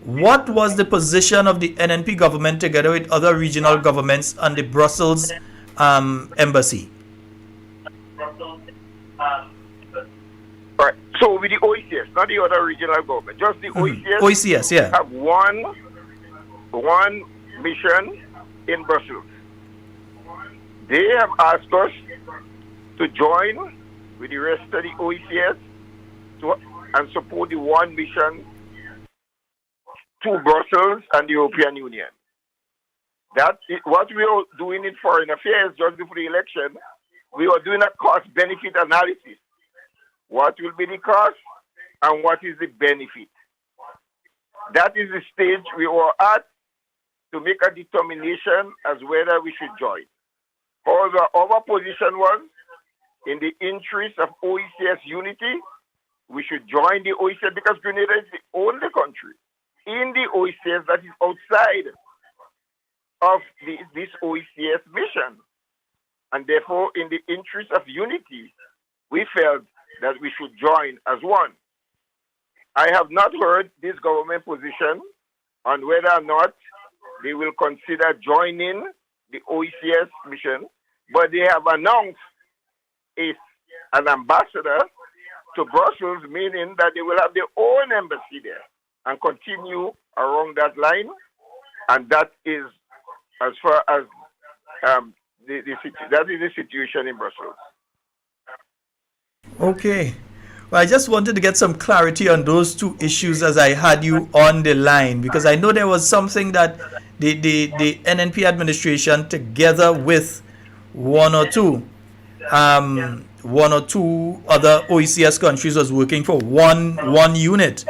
What was the position of the NNP government together with other regional governments and the Brussels embassy? Right. So with the OECS, not the other regional government, just the OECS. OECS, yeah. Have one mission in Brussels. They have asked us to join with the rest of the OECS and support the one mission to Brussels and the European Union. That is what we are doing in foreign affairs just before the election. We are doing a cost-benefit analysis. What will be the cost and what is the benefit? That is the stage we are at to make a determination as whether we should join. However, our position was, in the interest of OECS unity, we should join the OECS because Grenada is the only country in the OECS that is outside of this OECS mission. And therefore, in the interest of unity, we felt that we should join as one. I have not heard this government position on whether or not they will consider joining the OECS mission, but they have announced an ambassador to Brussels, meaning that they will have their own embassy there and continue along that line. And that is as far as that is the situation in Brussels. Okay. Well, I just wanted to get some clarity on those two issues as I had you on the line, because I know there was something that the NNP administration, together with one or two other OECS countries, was working for one unit.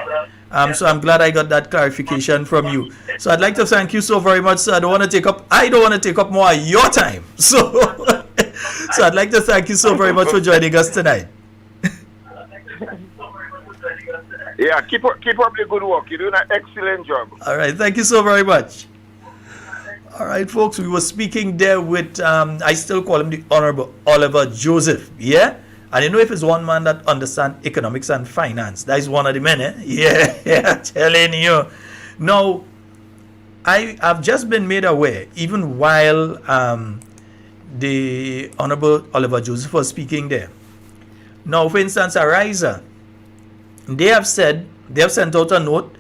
So I'm glad I got that clarification from you. So I'd like to thank you so very much, sir. I don't want to take up more of your time. So I'd like to thank you so very much for joining us tonight. Yeah, keep up the good work. You're doing an excellent job. All right, thank you so very much. All right, folks, we were speaking there with, I still call him the Honorable Oliver Joseph, yeah? And you know, if it's one man that understands economics and finance, that is one of the men, eh? Yeah, telling you. Now, I've just been made aware, even while the Honorable Oliver Joseph was speaking there. Now, for instance, Ariza, they have sent out a note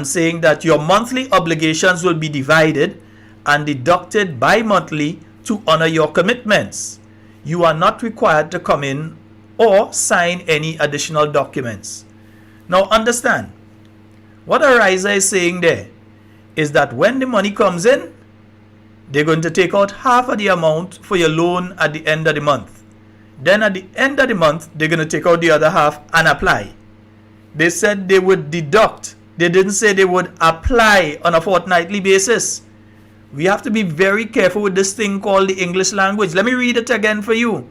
saying that your monthly obligations will be divided and deducted bi-monthly to honor your commitments. You are not required to come in or sign any additional documents. Now understand, what Ariza is saying there is that when the money comes in, they're going to take out half of the amount for your loan at the end of the month. Then at the end of the month, they're going to take out the other half and apply. They said they would deduct. They didn't say they would apply on a fortnightly basis. We have to be very careful with this thing called the English language. Let me read it again for you.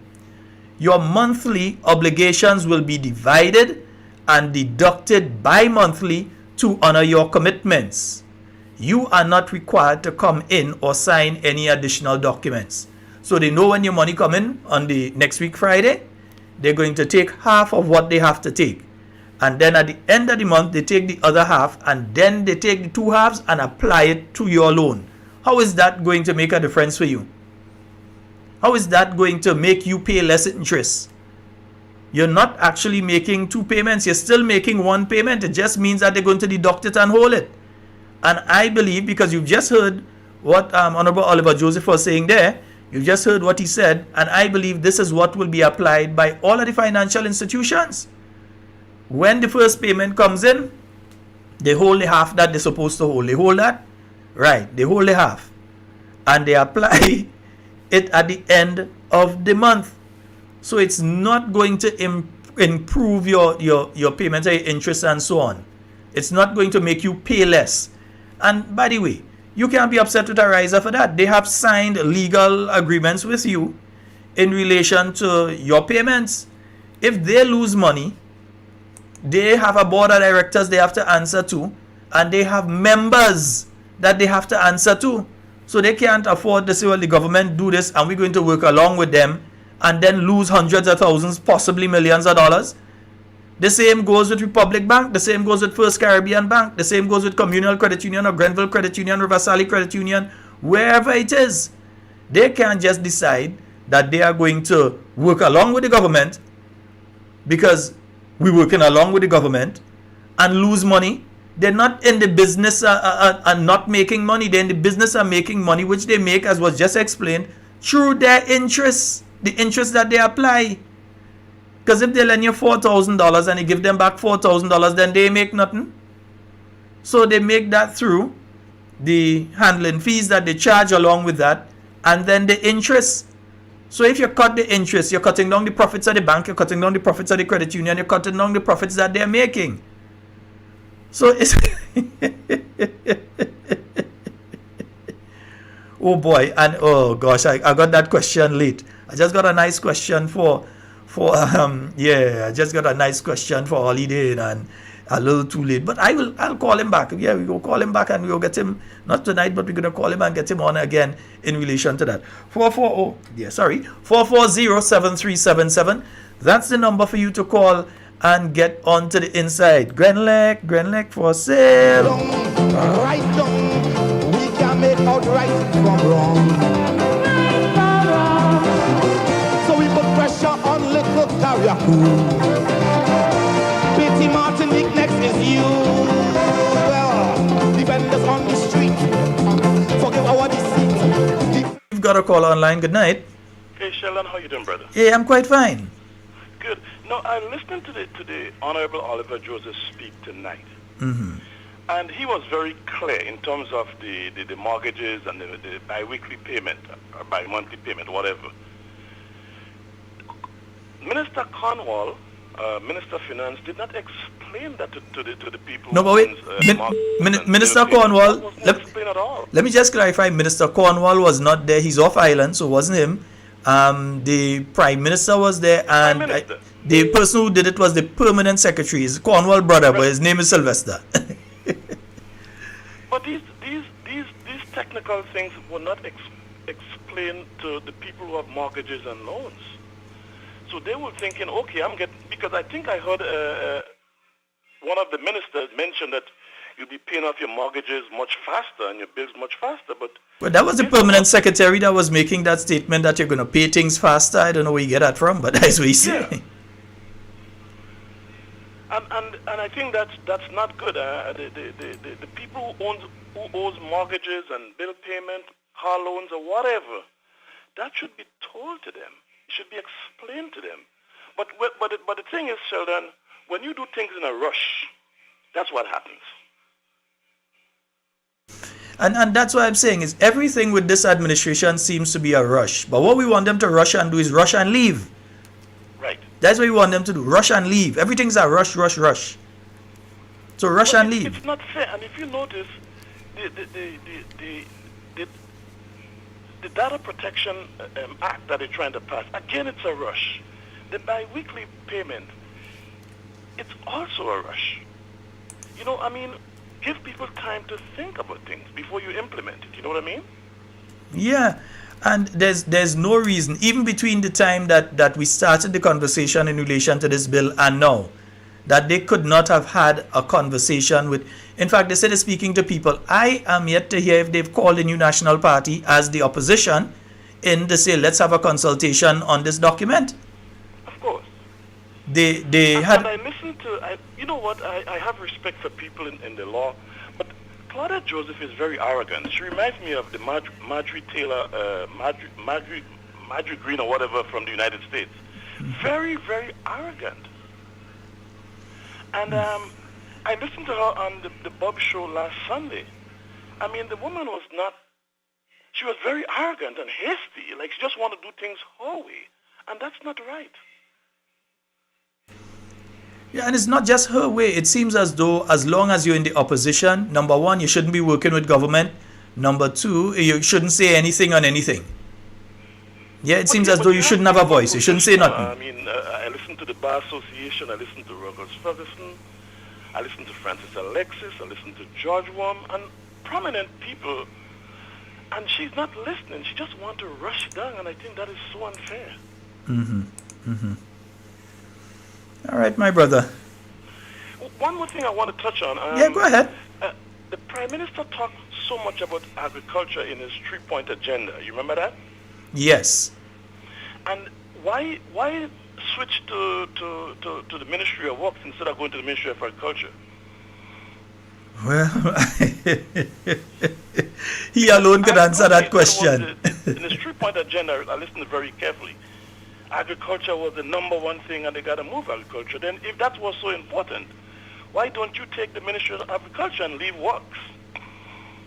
Your monthly obligations will be divided and deducted bi-monthly to honor your commitments. You are not required to come in or sign any additional documents. So they know when your money come in on the next week Friday, they're going to take half of what they have to take. and then at the end of the month they take the other half, and then they take the two halves and apply it to your loan. How is that going to make a difference for you? How is that going to make you pay less interest? You're not actually making two payments. You're still making one payment. It just means that they're going to deduct it and hold it. And I believe, because you've just heard what Honorable Oliver Joseph was saying there, you've just heard what he said, and I believe this is what will be applied by all of the financial institutions. When the first payment comes in, they hold the half that they're supposed to hold. They hold that? Right, they hold the half. And they apply it at the end of the month. So it's not going to improve your payments, your interest and so on. It's not going to make you pay less. And by the way, you can't be upset with Ariza for that. They have signed legal agreements with you in relation to your payments. If they lose money, they have a board of directors they have to answer to, and they have members that they have to answer to. So they can't afford to say, well, the government do this and we're going to work along with them and then lose hundreds of thousands, possibly millions of dollars. The same goes with Republic Bank. The same goes with First Caribbean Bank. The same goes with Communal Credit Union or Grenville Credit Union, River Sally Credit Union, wherever it is. They can't just decide that they are going to work along with the government because we're working along with the government and lose money. They're not in the business of not making money. They're in the business of making money, which they make, as was just explained, through their interest, the interest that they apply. Because if they lend you $4,000 and you give them back $4,000, then they make nothing. So they make that through the handling fees that they charge along with that, and then the interest. So if you cut the interest, you're cutting down the profits of the bank, you're cutting down the profits of the credit union, you're cutting down the profits that they're making. So it's oh boy, and oh gosh, I got that question late. I just got a nice question I just got a nice question for Holiday and a little too late, but I'll call him back. Yeah, we will call him back and we'll get him, not tonight, but we're going to call him and get him on again in relation to that. 440-7377. That's the number for you to call and get onto the inside. Grenlec for sale. Right down, we can make out right from wrong. So we put pressure on little carrier. Betty Martinique next is you. Well, defenders on the street. Forgive our deceit. You've got a call online. Good night. Hey Sheldon, how you doing, brother? Yeah, I'm quite fine. Good. No, I listened to the Honorable Oliver Joseph speak tonight, and he was very clear in terms of the mortgages and the bi-weekly payment or bi-monthly payment, whatever. Minister Cornwall, Minister of Finance, did not explain that to the people. No, but wait, Minister Cornwall. Let me just clarify. Minister Cornwall was not there. He's off island, so it wasn't him. The Prime Minister was there, and the person who did it was the permanent secretary. He's Cornwall brother, but his name is Sylvester. But these technical things were not explained to the people who have mortgages and loans. So they were thinking, okay, because I think I heard one of the ministers mention that you'll be paying off your mortgages much faster and your bills much faster. But that was the permanent secretary that was making that statement that you're going to pay things faster. I don't know where you get that from, but that's what he's saying. And I think that's not good. The people who owes mortgages and bill payment, car loans or whatever, that should be told to them. It should be explained to them. But the thing is, Sheldon, when you do things in a rush, that's what happens. And that's what I'm saying is everything with this administration seems to be a rush. But what we want them to rush and do is rush and leave. Right. That's what we want them to do. Rush and leave. Everything's a rush. So rush and leave. It's not fair. And if you notice, the Data Protection Act that they're trying to pass, again, it's a rush. The bi-weekly payment, it's also a rush. You know, I mean, give people time to think about things before you implement it. You know what I mean? Yeah. And there's no reason, even between the time that we started the conversation in relation to this bill and now, that they could not have had a conversation with. In fact, they said they're speaking to people. I am yet to hear if they've called the New National Party as the opposition in to say, let's have a consultation on this document. Of course. They and had. I listened to, you know what, I have respect for people in the law, but Claudia Joseph is very arrogant. She reminds me of the Marjorie Taylor, Marjorie Green or whatever from the United States. Very, very arrogant. And I listened to her on the Bob show last Sunday. I mean, the woman was not, she was very arrogant and hasty. Like, she just wanted to do things her way. And that's not right. Yeah, and it's not just her way. It seems as though as long as you're in the opposition, number one, you shouldn't be working with government. Number two, you shouldn't say anything on anything. Yeah, it seems as though you shouldn't have a voice. You shouldn't say nothing. I mean, I listened to the Bar Association. I listened to Ruggles Ferguson. I listened to Francis Alexis. I listened to George Worm and prominent people. And she's not listening. She just wants to rush down, and I think that is so unfair. All right, my brother. One more thing I want to touch on. Yeah, go ahead. The Prime Minister talked so much about agriculture in his 3-point agenda. You remember that? Yes. And why switch to the Ministry of Works instead of going to the Ministry of Agriculture? Well, he alone could answer that question. In his 3-point agenda, I listened very carefully. Agriculture was the number one thing, and they got to move agriculture. Then, if that was so important, why don't you take the Ministry of Agriculture and leave Works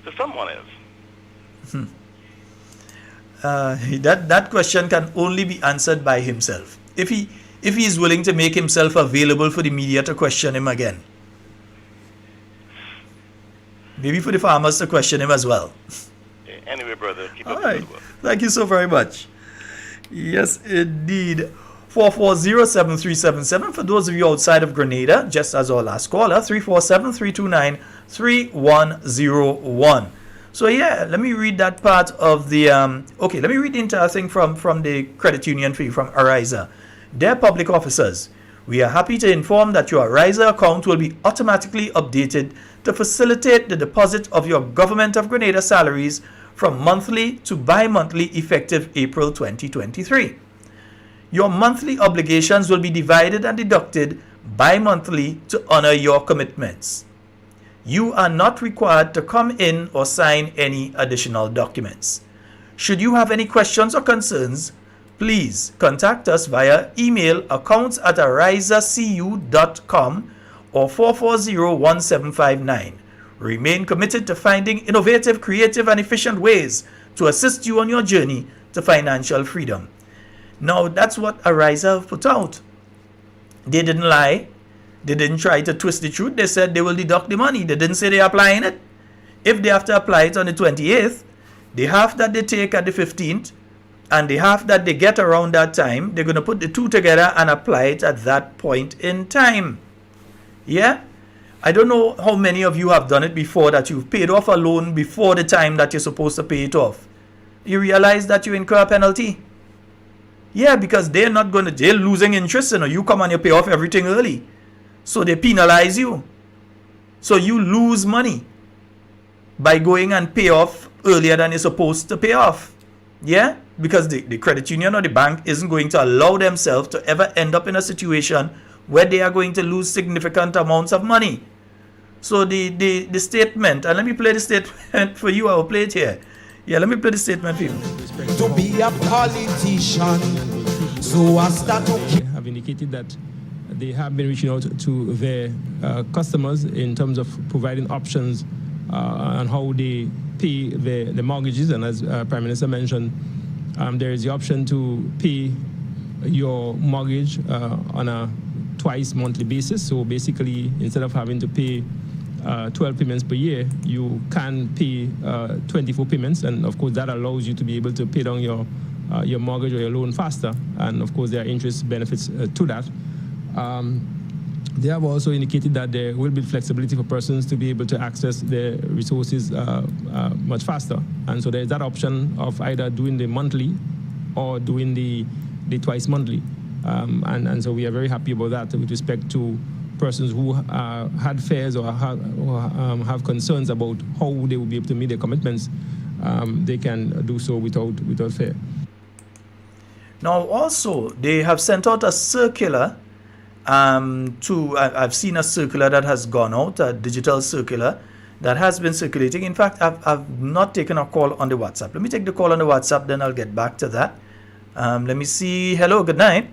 to someone else? That question can only be answered by himself. If he is willing to make himself available for the media to question him again. Maybe for the farmers to question him as well. Anyway, brother, keep All up right. the good work. Thank you so very much. Yes, indeed. 440-7377. For those of you outside of Grenada, just as our last caller, 347-329-3101. So yeah, let me read that part of the, okay, let me read the entire thing from the credit union fee from Ariza. Dear public officers, we are happy to inform that your Ariza account will be automatically updated to facilitate the deposit of your Government of Grenada salaries from monthly to bi-monthly effective April 2023. Your monthly obligations will be divided and deducted bi-monthly to honor your commitments. You are not required to come in or sign any additional documents. Should you have any questions or concerns, please contact us via email accounts@arizacu.com or 440-1759. Remain committed to finding innovative, creative, and efficient ways to assist you on your journey to financial freedom. Now, that's what Ariza put out. They didn't lie. They didn't try to twist the truth. They said they will deduct the money. They didn't say they're applying it. If they have to apply it on the 28th, the half that they take at the 15th and the half that they get around that time, they're going to put the two together and apply it at that point in time. Yeah? I don't know how many of you have done it before, that you've paid off a loan before the time that you're supposed to pay it off. You realize that you incur a penalty. Yeah, because they're losing interest. You come and you pay off everything early. So they penalize you. So you lose money by going and pay off earlier than you're supposed to pay off. Yeah? Because the credit union or the bank isn't going to allow themselves to ever end up in a situation where they are going to lose significant amounts of money. So the statement, and let me play the statement for you. I will play it here. Yeah, let me play the statement for you. To be a politician, so I start to have indicated that they have been reaching out to their customers in terms of providing options on how they pay the mortgages. And as Prime Minister mentioned, there is the option to pay your mortgage on a twice monthly basis. So basically, instead of having to pay 12 payments per year, you can pay 24 payments, and of course that allows you to be able to pay down your mortgage or your loan faster. And of course there are interest benefits to that. They have also indicated that there will be flexibility for persons to be able to access the resources much faster. And so there's that option of either doing the monthly or doing the twice monthly. And so we are very happy about that with respect to persons who had fears or have concerns about how they will be able to meet their commitments, they can do so without fear. Now, also, they have sent out a circular I've seen a circular that has gone out, a digital circular that has been circulating. In fact, I've not taken a call on the WhatsApp. Let me take the call on the WhatsApp, then I'll get back to that. Let me see. Hello, good night.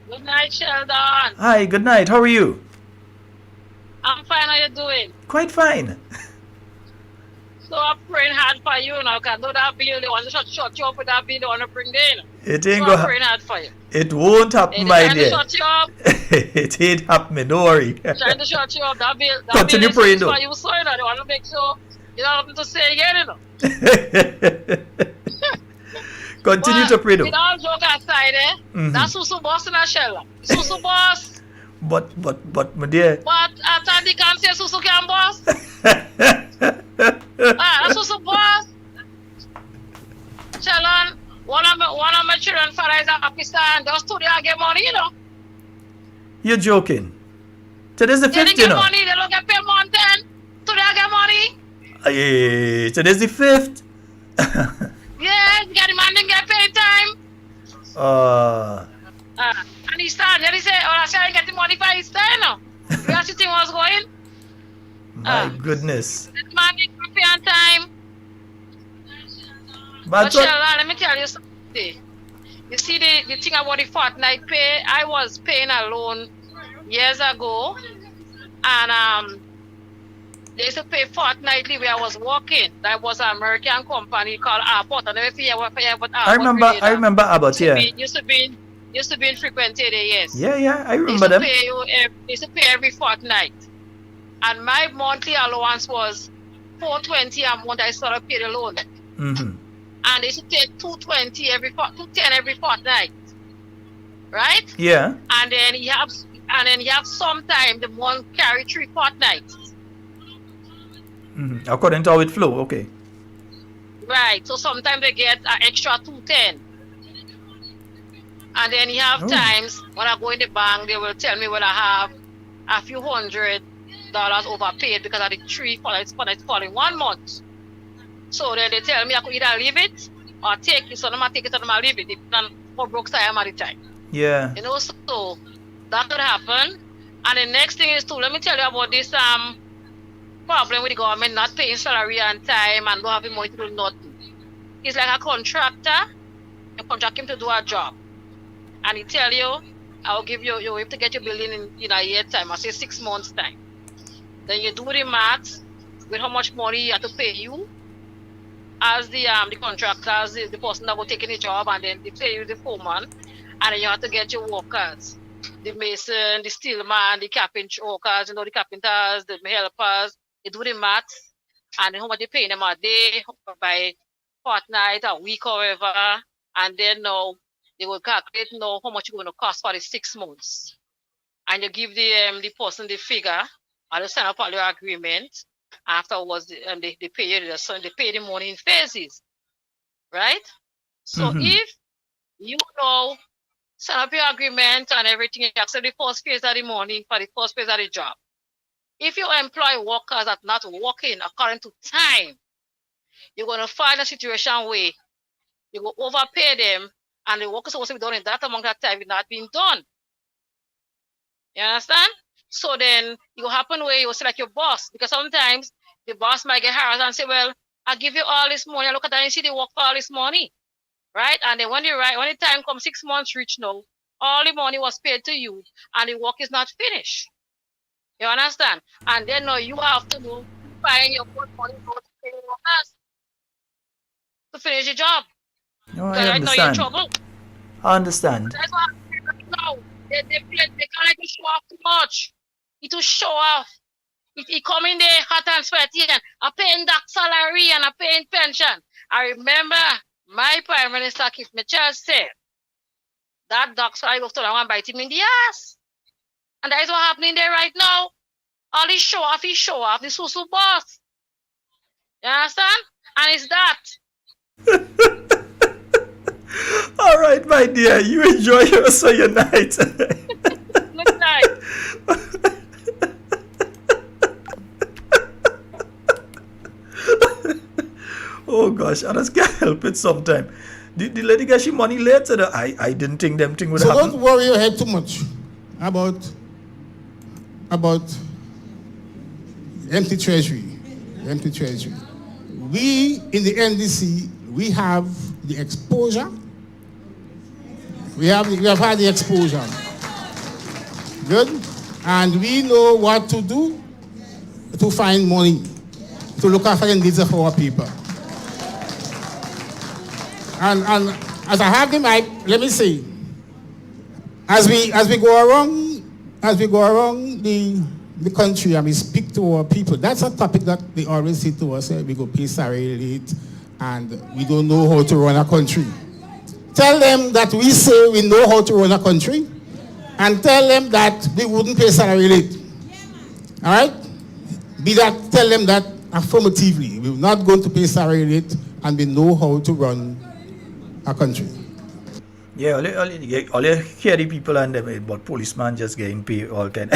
Good night, Sheldon. Hi, good night. How are you? I'm fine. How you doing? Quite fine. So I'm praying hard for you now, because that bill, they want to shut you up with that bill, they want to bring in. It ain't so I'm praying hard for you. It won't happen, my dear. Shut you up. It ain't happening, don't worry. Trying to shut you up. That bill, Continue bill praying, is though. for you, so you know, they want to make sure you don't have nothing to say again, you know. Continue to pray, though. With all joke aside, that's Susu boss in a shell. Susu boss. But, my dear. But Atandi can't say Susu can boss. That's Susu boss. Sheldon, one of my children father is an officer and those two they get money, you know. You're joking. Today's the 5th, They you get know. money, they don't get paid month end. Today I get money. Yeah, today's the 5th. Yeah, you got the man didn't get paid time. And he started, he said, I said I get the money for his time now. You asked the thing was going? My goodness. This man didn't get paid on time. But Sheldon, let me tell you something. You see the thing about the fortnight pay, I was paying a loan years ago, and they used to pay fortnightly where I was working. That was an American company called Airport. I don't know if you ever but I remember Abbott, yeah. Used to be in frequented, yes. Yeah, I remember them. They used to pay every fortnight. And my monthly allowance was $420 a month. I started paying the loan. Mm-hmm. And they used to take $210 every fortnight. Right? Yeah. And then you have sometime the month carry 3 fortnights. Mm-hmm. According to how it flow, okay. Right. So sometimes they get an extra $210. And then you have times when I go in the bank, they will tell me when I have a few $100 overpaid because of the 3 fortnights fall in 1 month. So then they tell me I could either leave it or take it. So I'm going to take it and I'm going to leave it. Depending on how broke I am at the time. Yeah. You know, so that could happen. And the next thing is let me tell you about this problem with the government not paying salary on time and don't having money to do nothing. It's like a contractor. You contract him to do a job. And he tell you, I'll give you have to get your building in a year time. I say 6 months time. Then you do the maths with how much money you have to pay you as the contractor, as the person that will take the job, and then they pay you the foreman, and then you have to get your workers, the mason, the steelman, the carpenter workers, the carpenters, the helpers. They do the maths, and then how much they pay them a day, by fortnight, a week, or whatever, and then now they will calculate how much it's going to cost for the 6 months, and you give the person the figure, and they sign up on your agreement. Afterwards, they pay you they pay the money in phases, right? So if you sign up your agreement and everything, you accept the first phase of the money for the first phase of the job. If you employ workers that are not working according to time, you're going to find a situation where you will overpay them, and the work is supposed to be done in that amount of time, it's not being done. You understand? So then it will happen where you will select your boss, because sometimes the boss might get harassed and say, well, I'll give you all this money. I look at that and see they work for all this money. Right? And then when the time comes, 6 months reach now, all the money was paid to you and the work is not finished. You understand? And then now you have to find your own money to pay your workers to finish the job. No, I right understand. now you're in trouble. I understand. That's what now they can't let you show off too much. It will show off. It come in there hot and sweaty and I paying that salary and I paying pension. I remember my Prime Minister Keith Mitchell said that doc salary was told I want to bite him in the ass. And that is what's happening there right now. All this show off, the Susu boss. You understand? And it's that. All right, my dear. You enjoy your night. Good night. Oh gosh, I just can't help it sometimes. The lady get she money later. I didn't think them thing would So happen. don't worry your head too much about empty treasury. Empty treasury. We in the NDC, we have the exposure. We have had the exposure. Good? And we know what to do to find money, to look after the needs of our people. And as I have the mic, let me say, as we go around the country and we speak to our people, that's a topic that they always say to us, we go pay salary late and we don't know how to run a country. Tell them that we say we know how to run a country and tell them that we wouldn't pay salary late. All right? Tell them that affirmatively. We're not going to pay salary late and we know how to run a country. Yeah, all you hear the people and them, but policeman just getting paid all kind.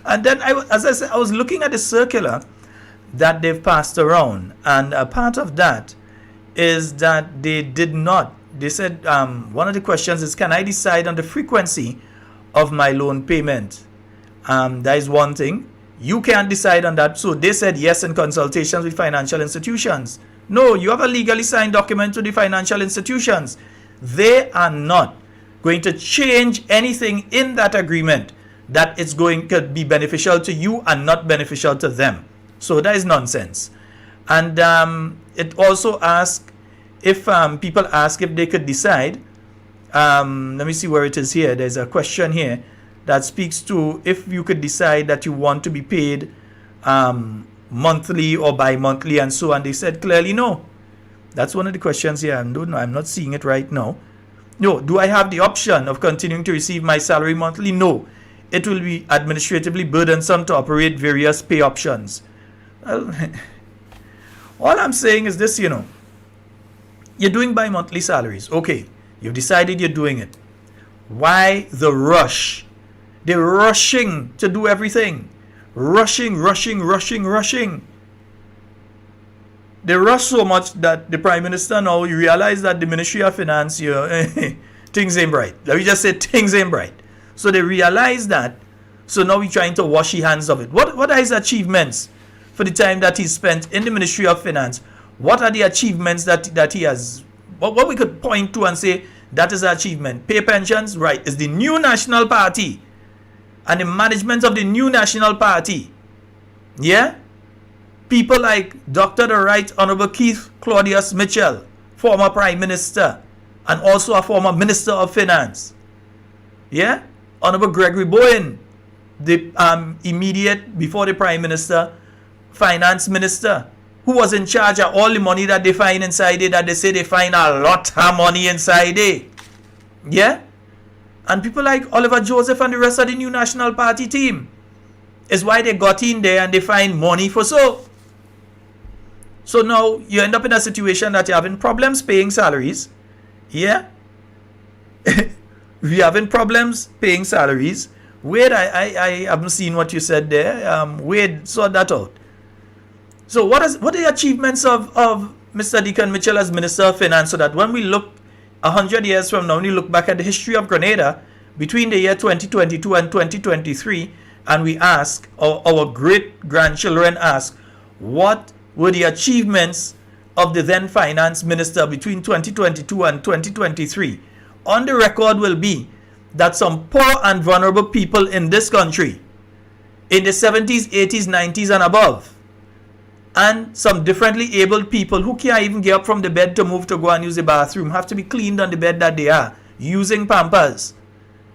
And then, as I said, I was looking at the circular that they've passed around, and a part of that is that they did not. They said one of the questions is, can I decide on the frequency of my loan payment? That is one thing. You can't decide on that. So they said yes in consultations with financial institutions. No, you have a legally signed document to the financial institutions. They are not going to change anything in that agreement that it's going to be beneficial to you and not beneficial to them. So that is nonsense. And it also asks if people ask if they could decide. Let me see where it is here. There's a question here that speaks to if you could decide that you want to be paid monthly or bi-monthly and so on. They said clearly no. That's one of the questions here. I'm not seeing it right now. No. Do I have the option of continuing to receive my salary monthly? No. It will be administratively burdensome to operate various pay options. Well, all I'm saying is this, you're doing bi-monthly salaries. Okay, you've decided you're doing it. Why the rush? They're rushing to do everything. Rushing. They rush so much that the Prime Minister now, you realize that the Ministry of Finance, things ain't bright. Let me just say things ain't bright. So they realize that. So now we're trying to wash his hands of it. What are his achievements for the time that he spent in the Ministry of Finance? What are the achievements that he has? What we could point to and say that is an achievement. Pay pensions, right? It's the new National Party and the management of the new National Party. Yeah? People like Dr. the Right Honorable Keith Claudius Mitchell, former Prime Minister and also a former Minister of Finance. Yeah? Honorable Gregory Bowen, the immediate, before the Prime Minister, Finance Minister, who was in charge of all the money that they find inside it, that they say they find a lot of money inside it. Yeah? And people like Oliver Joseph and the rest of the new National Party team is why they got in there and they find money for so. So now you end up in a situation that you're having problems paying salaries. Yeah? We're having problems paying salaries. Wade, I haven't seen what you said there. Wade, sort that out. So what are the achievements of Mr. Deacon Mitchell as Minister of Finance, so that when we look 100 years from now, when we look back at the history of Grenada between the year 2022 and 2023, and we ask, our great-grandchildren ask, what were the achievements of the then Finance Minister between 2022 and 2023? On the record will be that some poor and vulnerable people in this country in the 70s, 80s, 90s and above, and some differently abled people who can't even get up from the bed to move to go and use the bathroom, have to be cleaned on the bed that they are, using Pampers,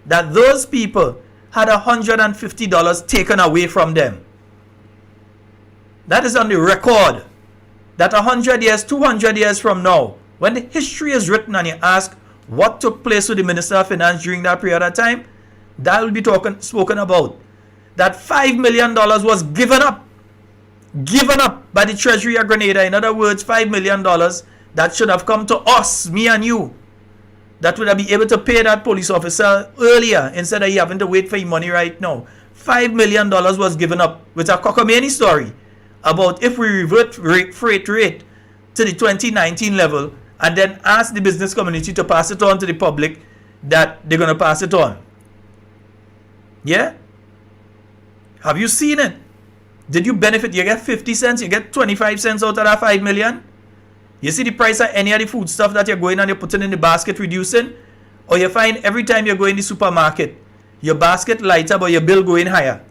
that those people had $150 taken away from them. That is on the record. That 100 years, 200 years from now, when the history is written and you ask what took place with the Minister of Finance during that period of time, that will be spoken about. That $5 million was given up by the Treasury of Grenada. In other words, $5 million that should have come to us, me and you, that would have been able to pay that police officer earlier instead of you having to wait for your money right now. $5 million was given up with a cockamamie story about if we revert freight rate to the 2019 level and then ask the business community to pass it on to the public, that they're going to pass it on. Yeah? Have you seen it? Did you benefit? You get 50 cents, you get 25 cents out of that 5 million? You see the price of any of the food stuff that you're going and you're putting in the basket reducing? Or you find every time you go in the supermarket, your basket lighter but your bill going higher.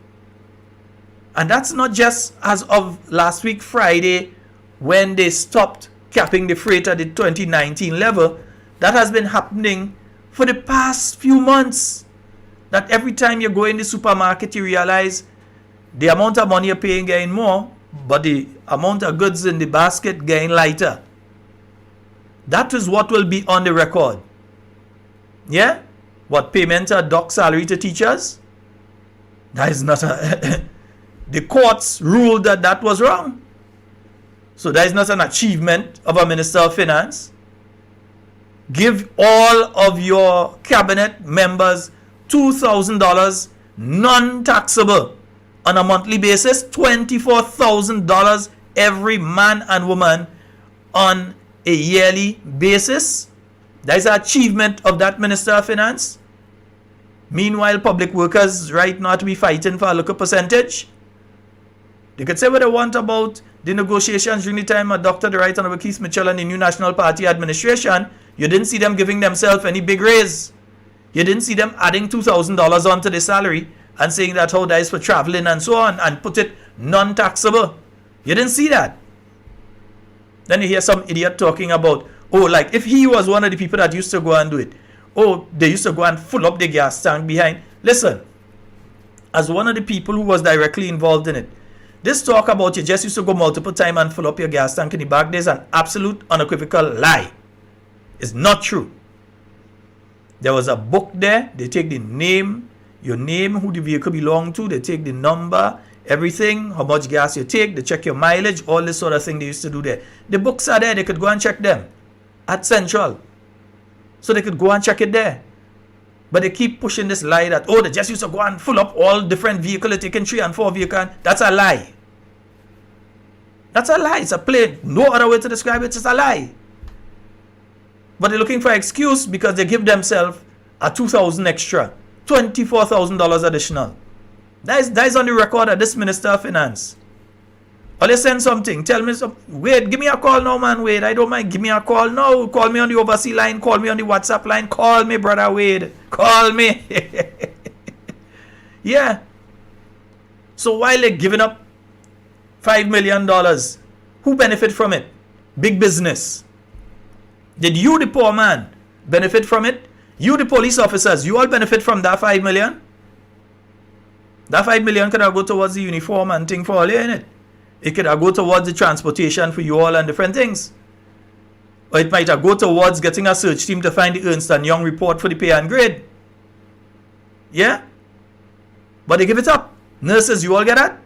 And that's not just as of last week Friday when they stopped capping the freight at the 2019 level. That has been happening for the past few months. That every time you go in the supermarket, you realize the amount of money you're paying getting more, but the amount of goods in the basket getting lighter. That is what will be on the record. Yeah? What, payment of dock salary to teachers? That is not a... The courts ruled that that was wrong. So that is not an achievement of a Minister of Finance. Give all of your cabinet members $2,000 non-taxable on a monthly basis, $24,000 every man and woman on a yearly basis. That is an achievement of that Minister of Finance. Meanwhile, public workers right now to be fighting for a local percentage. They could say what they want about the negotiations during the time of Dr. the Right Honorable Keith Mitchell and the new National Party administration. You didn't see them giving themselves any big raise. You didn't see them adding $2,000 onto the salary and saying that how that is for traveling and so on and put it non-taxable. You didn't see that. Then you hear some idiot talking about, oh, like if he was one of the people that used to go and do it. Oh, they used to go and fill up the gas tank behind. Listen, as one of the people who was directly involved in it, this talk about you just used to go multiple times and fill up your gas tank in the back, there's an absolute unequivocal lie. It's not true. There was a book there. They take the name, your name, who the vehicle belonged to. They take the number, everything, how much gas you take. They check your mileage, all this sort of thing they used to do there. The books are there. They could go and check them at Central. So they could go and check it there. But they keep pushing this lie that, oh, they just used to go and fill up all different vehicles, they're taking 3 and 4 vehicles. That's a lie. That's a lie. It's a plain, no other way to describe it. It's a lie. But they're looking for an excuse because they give themselves a $2,000 extra, $24,000 additional. That is on the record of this Minister of Finance. Or they send something, tell me something. Wait, give me a call now, man. Wait, I don't mind. Give me a call now. Call me on the overseas line. Call me on the WhatsApp line. Call me, brother Wade. Call me. Yeah. So while they're giving up $5 million, who benefit from it? Big business. Did you, the poor man, benefit from it? You, the police officers, you all benefit from that $5 million? That $5 million could have go towards the uniform and thing for all you in it. It could have go towards the transportation for you all and different things. Or it might have go towards getting a search team to find the Ernst & Young report for the pay and grade. Yeah? But they give it up. Nurses, you all get that?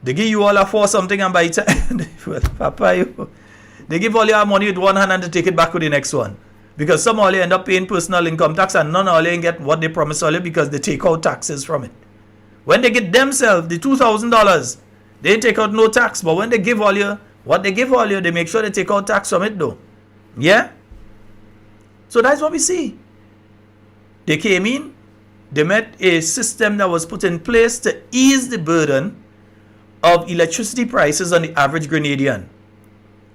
They give you all a 4 something and by time. Papa, you. They give all your money with one hand and they take it back with the next one. Because some all you end up paying personal income tax and none all you get what they promise all you because they take out taxes from it. When they get themselves the $2,000, they take out no tax. But when they give all you, what they give all you, they make sure they take out tax from it though. Yeah? So that's what we see. They came in, they met a system that was put in place to ease the burden of electricity prices on the average Grenadian.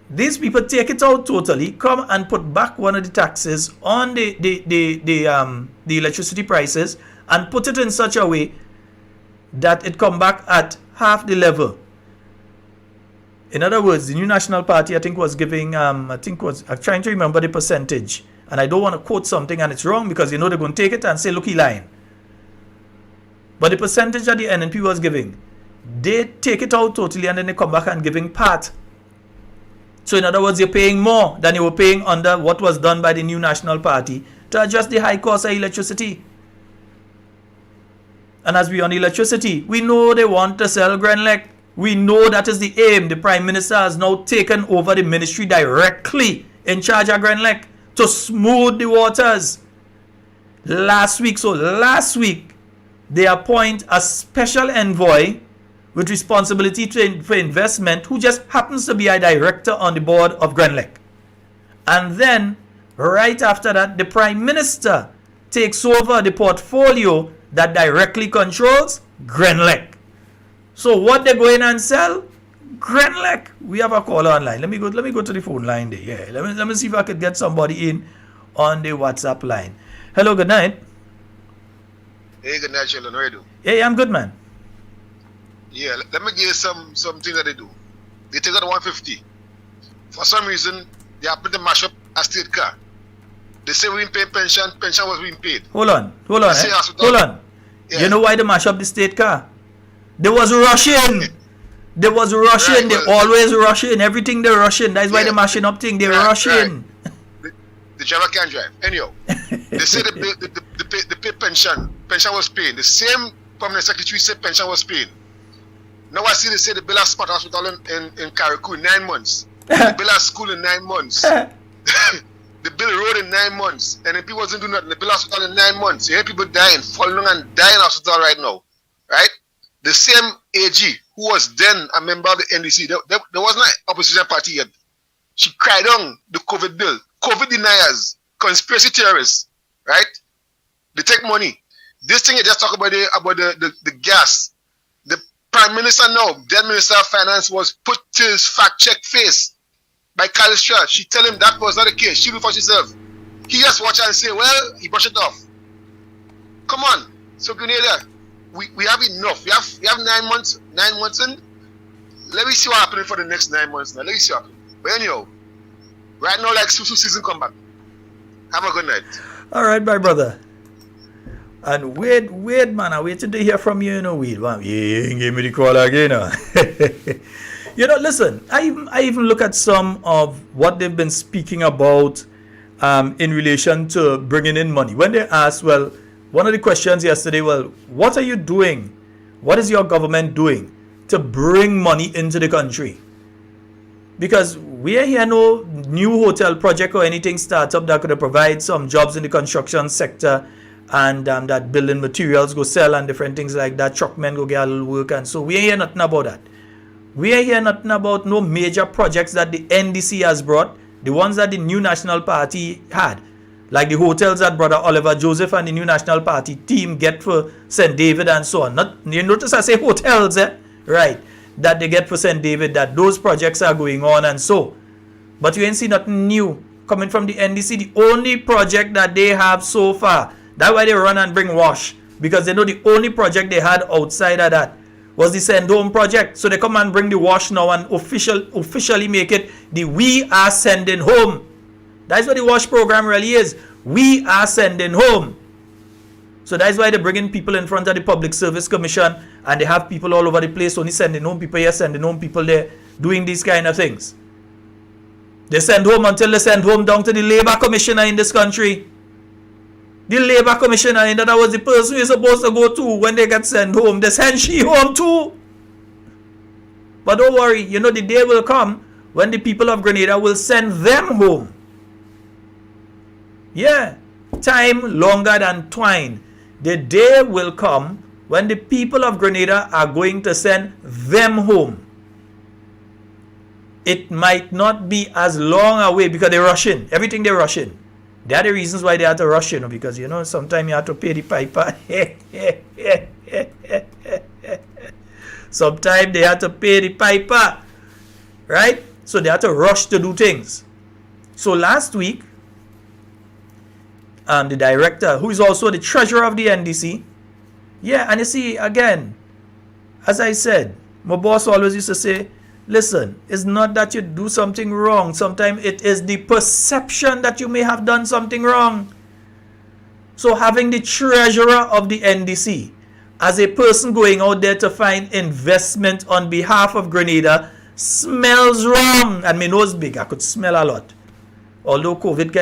These people take it out totally, come and put back one of the taxes on the electricity prices and put it in such a way that it come back at half the level. In other words, the new National Party, I think, was giving, I'm trying to remember the percentage. And I don't want to quote something and it's wrong because you know they're going to take it and say, look, he lying. But the percentage that the NNP was giving, they take it out totally and then they come back and giving part. So in other words, you're paying more than you were paying under what was done by the new National Party to adjust the high cost of electricity. And as we on electricity, we know they want to sell Grenlec. We know that is the aim. The Prime Minister has now taken over the ministry directly in charge of Grenlec to smooth the waters. Last week, they appoint a special envoy with responsibility for investment who just happens to be a director on the board of Grenlec. And then, right after that, the Prime Minister takes over the portfolio that directly controls Grenlec. So what they go in and sell? Grenlec. We have a caller online. Let me go to the phone line there. Yeah. Let me see if I could get somebody in on the WhatsApp line. Hello, good night. Hey, good night, Sheldon. How are you doing? Hey, I'm good, man. Yeah, let me give you some things that they do. They take out 150. For some reason, they happen to mash up a state car. They say we didn't pay pension was being paid. Hold on. Hold on. Yeah. You know why they mash up the state car? They was rushing. They was rushing. Right, they always rushing. Everything they're rushing. That's why they're mashing up things. They're rushing. Right. The driver can't drive. Anyhow, they say the pay pension. Pension was paid. The same permanent secretary said pension was paid. Now I see they say the bill of Smart Hospital in Carriacou in 9 months. The bill of school in 9 months. The bill road in 9 months. And if people wasn't doing nothing, the bill of hospital in 9 months. You hear people dying, falling and dying in hospital right now. Right? The same AG who was then a member of the NDC, there wasn't an opposition party yet. She cried on the COVID bill. COVID deniers, conspiracy theorists, right? They take money. This thing you just talk about the gas. The Prime Minister now, then Minister of Finance, was put to his fact-check face by Calistra. She tell him that was not the case. She do for herself. He just watch and say, well, he brush it off. Come on. So Grenada, we have enough. We have 9 months in. Let me see what happens for the next 9 months now. Let me see what happens. But anyhow, right now, like Susu season come back. Have a good night. All right, my brother. And wait, man. I'm waiting to hear from you, you know, Wade. Man, you ain't give me the call again, You know, listen, I even look at some of what they've been speaking about in relation to bringing in money. When they asked, well, one of the questions yesterday, well, what are you doing? What is your government doing to bring money into the country? Because we are here no new hotel project or anything startup that could provide some jobs in the construction sector and that building materials go sell and different things like that. Truckmen go get a little work, and so we ain't hear nothing about that. We ain't hear nothing about no major projects that the NDC has brought, the ones that the New National Party had, like the hotels that Brother Oliver Joseph and the New National Party team get for St. David and so on. You notice I say hotels, right, that they get for St. David, that those projects are going on and so. But you ain't see nothing new coming from the NDC. The only project that they have so far, that's why they run and bring WASH, because they know the only project they had outside of that was the Send Home project. So they come and bring the WASH now and officially make it the We Are Sending Home. That's what the WASH program really is. We are sending home. So that's why they're bringing people in front of the Public Service Commission and they have people all over the place only sending home people here, sending home people there, doing these kind of things. They send home until they send home down to the Labour Commissioner in this country. The Labour Commissioner, in other words, the person you're supposed to go to when they get sent home, they send she home too. But don't worry, you know the day will come when the people of Grenada will send them home. Yeah, time longer than twine. The day will come when the people of Grenada are going to send them home. It might not be as long away because they're rushing. Everything they're rushing. There are the reasons why they have to rush, because, sometimes you have to pay the piper. Sometimes they have to pay the piper. Right? So they have to rush to do things. So last week, the director, who is also the treasurer of the NDC, and you see, again, as I said, my boss always used to say, listen, it's not that you do something wrong. Sometimes it is the perception that you may have done something wrong. So having the treasurer of the NDC as a person going out there to find investment on behalf of Grenada smells wrong. And my nose big, I could smell a lot. Although COVID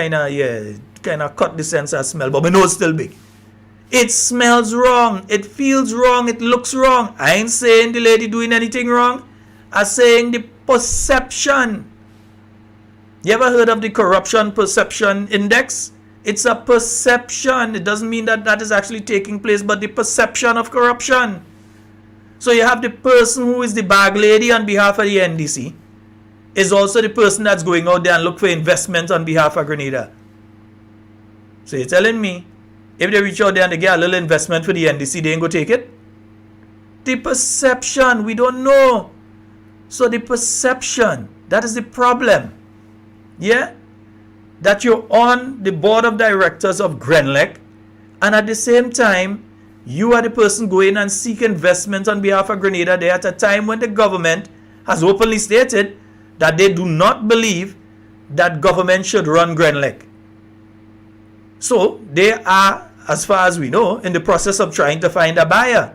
kind of cut the sense of smell, but my nose still big. It smells wrong. It feels wrong. It looks wrong. I ain't saying the lady doing anything wrong. I'm saying the perception. You ever heard of the corruption perception index? It's a perception. It doesn't mean that that is actually taking place, but the perception of corruption. So you have the person who is the bag lady on behalf of the NDC is also the person that's going out there and look for investment on behalf of Grenada. So you're telling me if they reach out there and they get a little investment for the NDC, they ain't go take it? The perception, we don't know. So the perception, that is the problem. Yeah? That you're on the board of directors of Grenlec, and at the same time, you are the person going and seek investment on behalf of Grenada there at a time when the government has openly stated that they do not believe that government should run Grenlec. So they are, as far as we know, in the process of trying to find a buyer.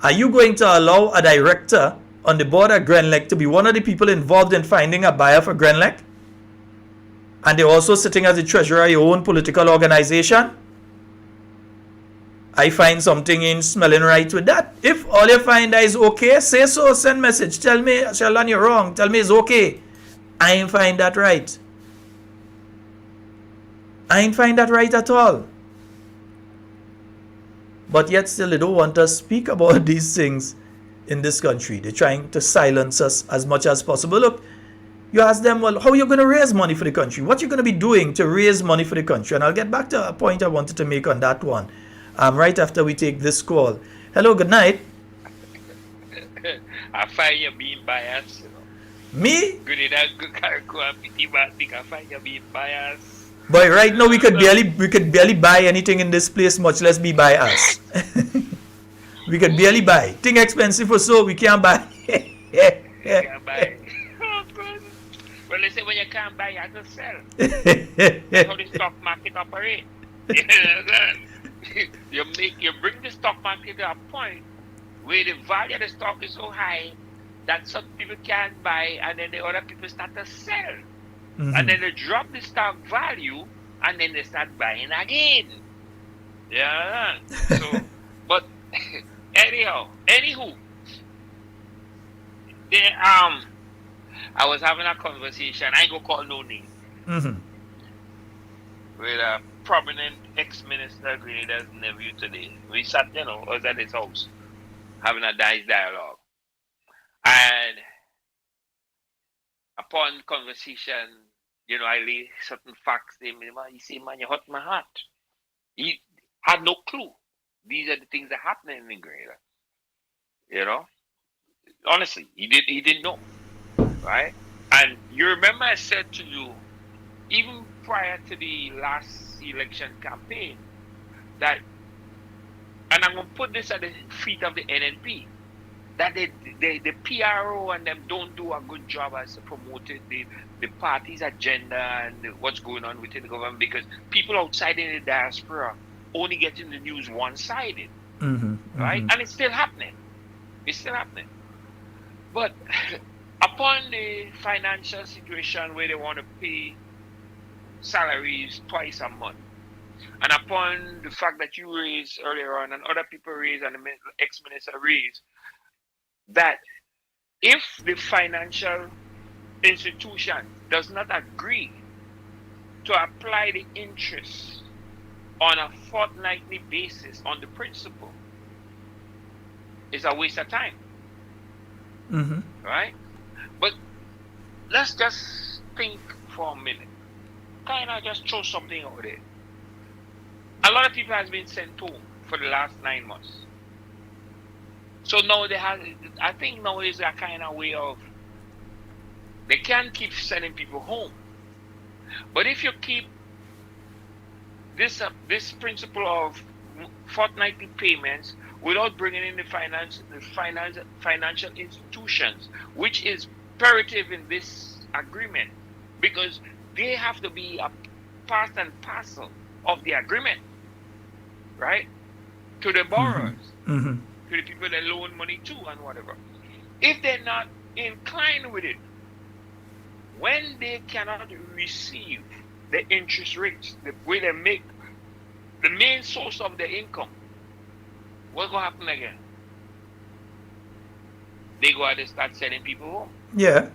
Are you going to allow a director on the board of Grenlec to be one of the people involved in finding a buyer for Grenlec? And they're also sitting as the treasurer of your own political organization? I find something in smelling right with that. If all you find is okay, say so, send message. Tell me, Sheldon, you're wrong. Tell me it's okay. I ain't find that right. I ain't find that right at all. But yet still they don't want us to speak about these things in this country. They're trying to silence us as much as possible. Look, you ask them, well, how are you going to raise money for the country? What are you going to be doing to raise money for the country? And I'll get back to a point I wanted to make on that one. Right after we take this call. Hello, good night. I find you being biased. You know. Me? Good I find you being biased. Boy, right now we could barely buy anything in this place, much less be by us. We could barely buy. Thing expensive for so we can't buy. Can't buy. Oh, God. Well, they say when you can't buy, you have to sell. That's how the stock market operates. You bring the stock market to a point where the value of the stock is so high that some people can't buy, and then the other people start to sell. Mm-hmm. And then they drop the stock value, and then they start buying again. Yeah. So, but anywho, I was having a conversation. I ain't gonna call no name. Mm-hmm. With a prominent ex-minister Grenada's nephew today. We sat, I was at his house having a nice dialogue. And upon conversation, I lay certain facts to him. He said, man, you hurt my heart. He had no clue. These are the things that are happening in Grenada. Honestly, he didn't know. Right? And you remember I said to you, even prior to the last election campaign, that, and I'm going to put this at the feet of the NNP, that the PRO and them don't do a good job as promoting the party's agenda and what's going on within the government, because people outside in the diaspora only getting the news one-sided. Mm-hmm, right? Mm-hmm. And it's still happening. But upon the financial situation where they want to pay salaries twice a month, and upon the fact that you raised earlier on and other people raised and the ex-minister raised, that if the financial institution does not agree to apply the interest on a fortnightly basis on the principal, it's a waste of time. Mm-hmm. Right? But let's just think for a minute. Kind of just throw something out there. A lot of people has been sent home for the last 9 months. So now I think now is a kind of way of, they can't keep sending people home. But if you keep this principle of fortnightly payments without bringing in the financial institutions, which is imperative in this agreement, because they have to be a part and parcel of the agreement, right? To the borrowers, Mm-hmm. to the people that loan money to and whatever. If they're not inclined with it, when they cannot receive the interest rates, the way they make the main source of their income, what's going to happen again? They go out and start sending people home. Yeah.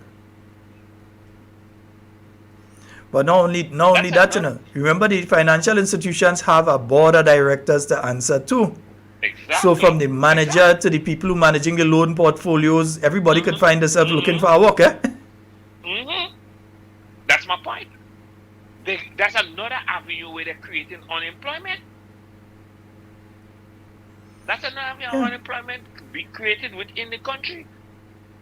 But not only that, remember the financial institutions have a board of directors to answer to. Exactly. So from the manager to the people who managing the loan portfolios, everybody could find themselves looking for a work, eh? That's my point. That's another avenue where they're creating unemployment. That's another avenue of unemployment be created within the country.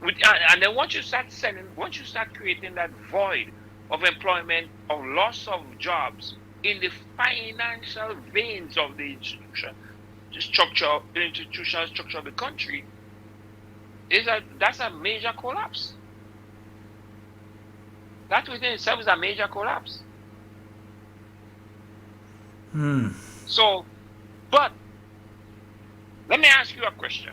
And then once you start creating that void of employment, of loss of jobs in the financial veins of the institutional structure of the country, that's a major collapse. That within itself is a major collapse. So, but let me ask you a question.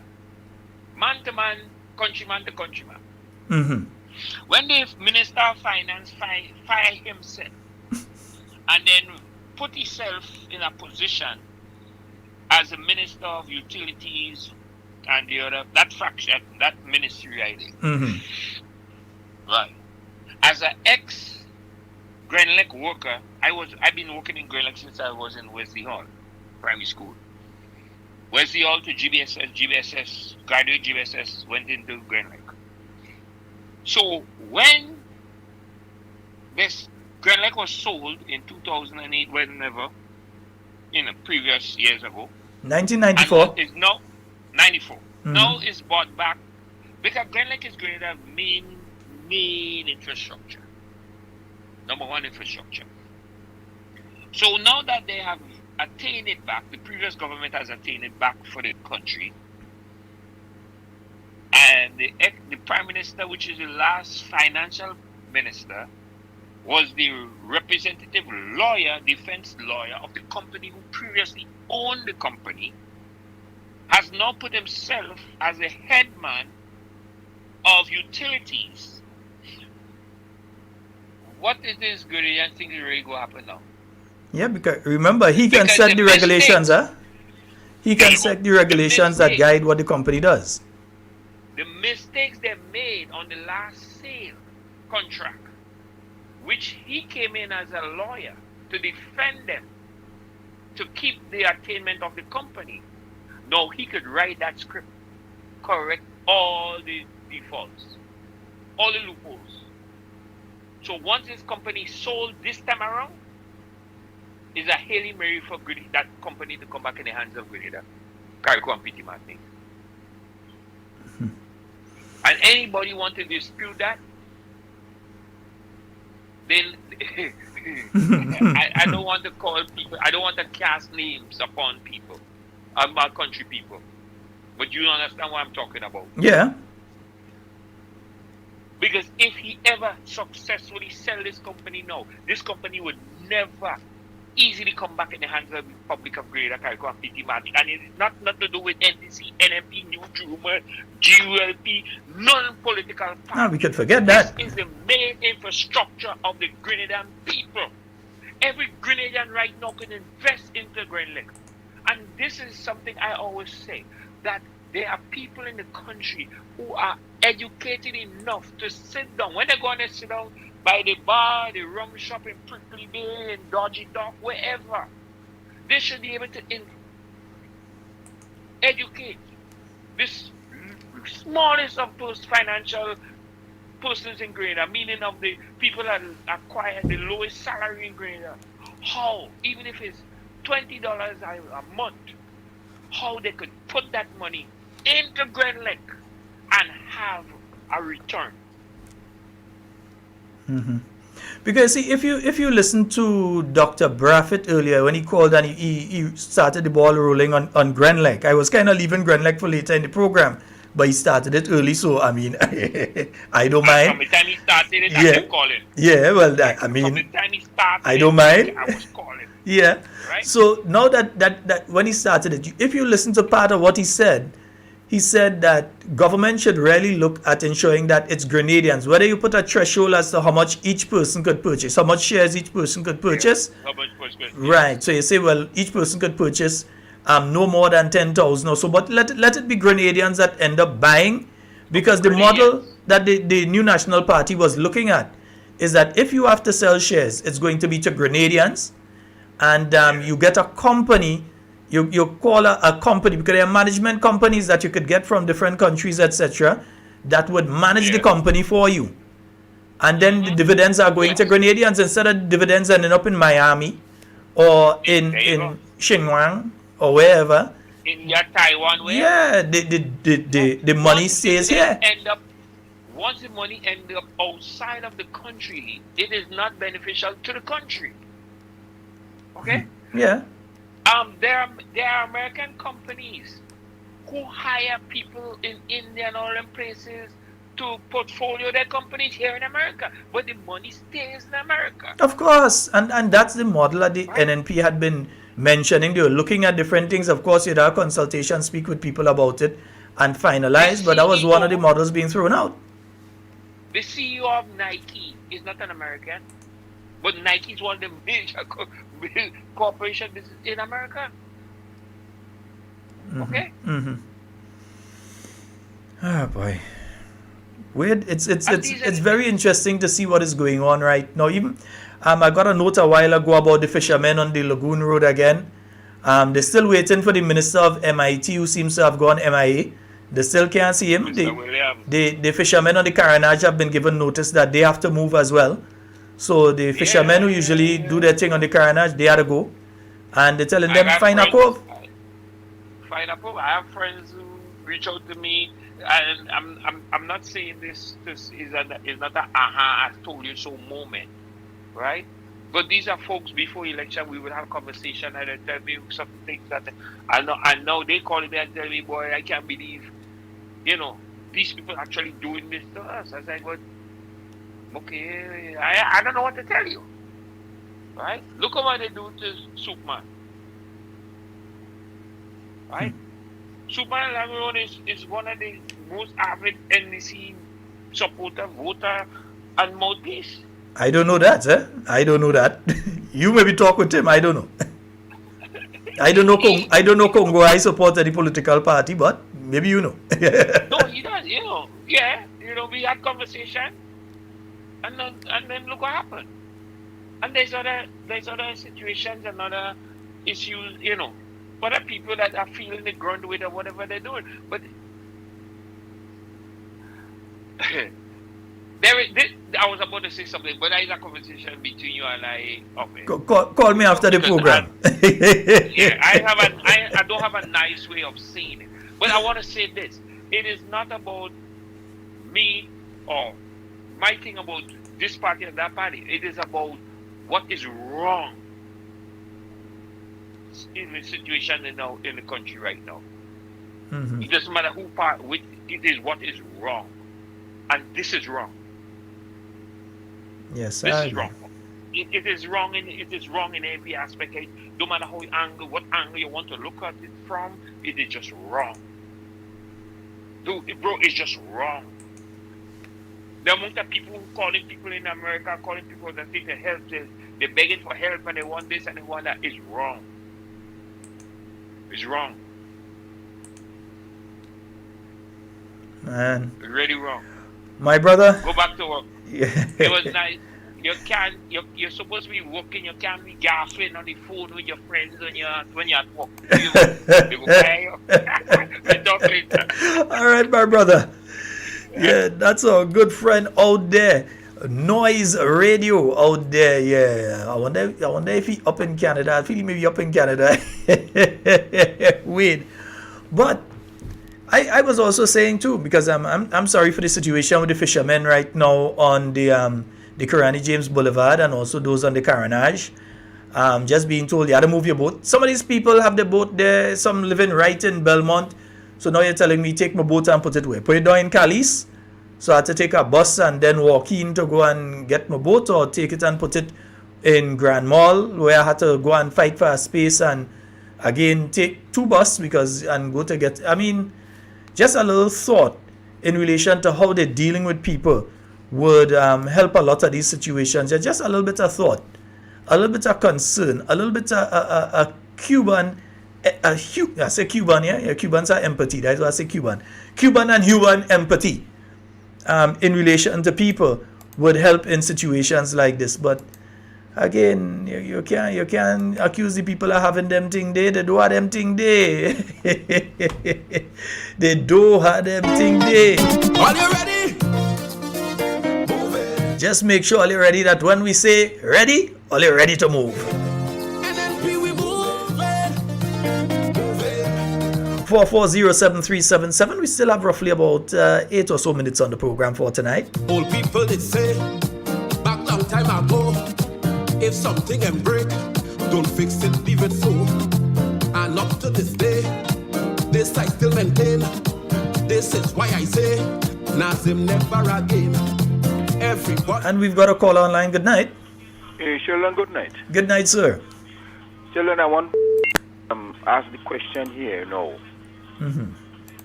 Man to man, countryman to countryman. When the Minister of Finance fire himself and then put himself in a position as a Minister of Utilities and the other, that faction, that ministry I think. Right. As an ex-Grenlec worker, I've been working in Grenlec since I was in Wesley Hall Primary School. Wesley Hall to GBSS, graduate GBSS, went into Grenlec. So when this Grenlec was sold in 2008, whenever, previous years ago. 1994. It's now 94. Now it's bought back because Grenlec is going to have main infrastructure. Number one infrastructure. So now that they have attained it back, the previous government has attained it back for the country. And the Prime Minister, which is the last financial minister, was the representative lawyer, defense lawyer of the company who previously owned the company, has now put himself as the head man of utilities. What is this good? You think is really going to happen now? Yeah, because remember, he can set the regulations, huh? He can set the regulations that guide what the company does. The mistakes they made on the last sale contract, which he came in as a lawyer to defend them, to keep the attainment of the company. No, he could write that script, correct all the defaults, all the loopholes. So once this company sold this time around, is a Hail Mary for that company to come back in the hands of Grenada, Carrico and P.T. Martin. And anybody want to dispute that, then I don't want to call people, I don't want to cast names upon people, about country people. But you understand what I'm talking about? Yeah. Because if he ever successfully sell this company now, this company would never easily come back in the hands of the Republic of Grenada, Carrico and P.T. Martin. And it's not to do with NDC, NMP, New Trumer, GULP, non-political party. No, we could forget that. This is the main infrastructure of the Grenadian people. Every Grenadian right now can invest into Grenlec. And this is something I always say, that there are people in the country who are educated enough to sit down. When they go and sit down by the bar, the rum shop in Prickly Bay, in Dodgy Dock, wherever, they should be able to educate this smallest of those financial persons in Grenada, meaning of the people that acquire the lowest salary in Grenada, how, even if it's $20 a month, how they could put that money into Grenlec and have a return. Because see, if you listen to Dr. Braffett earlier when he called and he started the ball rolling on Grenlec, I was kind of leaving Grenlec for later in the program, but he started it early, so I mean, I don't mind. From the time he started it, I kept calling. Yeah, well, I mean, from the time he started I don't mind. I was calling. Yeah. Right? So now that when he started it, if you listen to part of what he said that government should really look at ensuring that it's Grenadians, whether you put a threshold as to how much each person could purchase, how much shares each person could purchase. How much person? Right. So you say, well, each person could purchase no more than 10,000 or so, but let it be Grenadians that end up buying, because the model that the New National Party was looking at is that if you have to sell shares, it's going to be to Grenadians, and you get a company, you call a company, because there are management companies that you could get from different countries, etc., that would manage the company for you. And then the dividends are going to Grenadians instead of dividends ending up in Miami or in Xinjiang or wherever. In your Taiwan way. Yeah, the money stays here. Once the money ends up outside of the country, it is not beneficial to the country. Okay? Yeah. There are American companies who hire people in India and all them places to portfolio their companies here in America, but the money stays in America. Of course, and that's the model that the NNP had been mentioning. They were looking at different things. Of course, you'd have consultation, speak with people about it, and finalize. But that was one of the models being thrown out. The CEO of Nike is not an American, but Nike is one of the major corporations in America. Okay. Oh boy. Weird. It's very interesting to see what is going on right now. Even I got a note a while ago about the fishermen on the Lagoon Road again. They're still waiting for the Minister of MIT, who seems to have gone MIA. They still can't see him. The fishermen on the Carenage have been given notice that they have to move as well. So the fishermen who usually do their thing on the Carenage, they had to go. And they're telling them, find a cove. Find a cove. I have friends who reach out to me. And I'm not saying this is not a aha, I told you so moment, right? But these are folks before election we would have conversation and they tell me some things that I know they call me and tell me, boy, I can't believe, these people actually doing this to us. I said, well, okay, I don't know what to tell you. Right? Look at what they do to Superman. Right? Superman Lamron is one of the most avid NDC supporter, voter, and mouthpiece. I don't know that, sir. I don't know that. You maybe talk with him. I don't know. I don't know Congo. I support any political party, but maybe you know. No, he does. Yeah. We had conversation, and then look what happened. And there's other situations and other issues. Other people that are feeling the grunt with or whatever they're doing. But I was about to say something, but there is a conversation between you and I. Okay. Call me after the program. I don't have a nice way of saying it. But I want to say this. It is not about me or my thing about this party or that party. It is about what is wrong in the situation in the country right now. It doesn't matter it is what is wrong. And this is wrong. Yes, this is wrong. It is wrong in every aspect. No matter what angle you want to look at it from, it is just wrong. Bro, it's just wrong. The amount of people calling people in America, calling people that need help, they're begging for help and they want this and they want that, is wrong. It's wrong. Man. It's really wrong. My brother. Go back to work. Yeah. It was nice. You're supposed to be working. You can't be gaffing on the phone with your friends when you're at work. You talk later. All right, my brother. Yeah, that's our good friend out there. Noise Radio out there. Yeah, I wonder if he up in Canada. I feel he may be up in Canada. Wait, but I was also saying too, because I'm sorry for the situation with the fishermen right now on the Karani James Boulevard and also those on the Carenage. Just being told you had to move your boat. Some of these people have the boat there. Some living right in Belmont. So now you're telling me take my boat and put it where? Put it down in Calice. So I had to take a bus and then walk in to go and get my boat, or take it and put it in Grand Mall where I had to go and fight for a space and again take two buses and go to get. I mean, just a little thought in relation to how they're dealing with people would help a lot of these situations. Just a little bit of thought, a little bit of concern, a little bit of a Cuban. I say Cuban, yeah, Cubans are empathy. That's why I say Cuban and human empathy in relation to people would help in situations like this. But Again, you can't accuse the people of having them thing there. They do have them thing there. They do have them thing there. Are you ready? Just make sure all you're ready that when we say ready, all you're ready to move. NNP, we moving. 4407377. We still have roughly about 8 or so minutes on the program for tonight. Old people, they say, back long time ago, if something ain't break, don't fix it, leave it so. And up to this day, this I still maintain. This is why I say, Nazim never again. Everybody. And we've got a call online. Good night. Hey, Sheldon, good night. Good night, sir. Sheldon, I want to ask the question here now.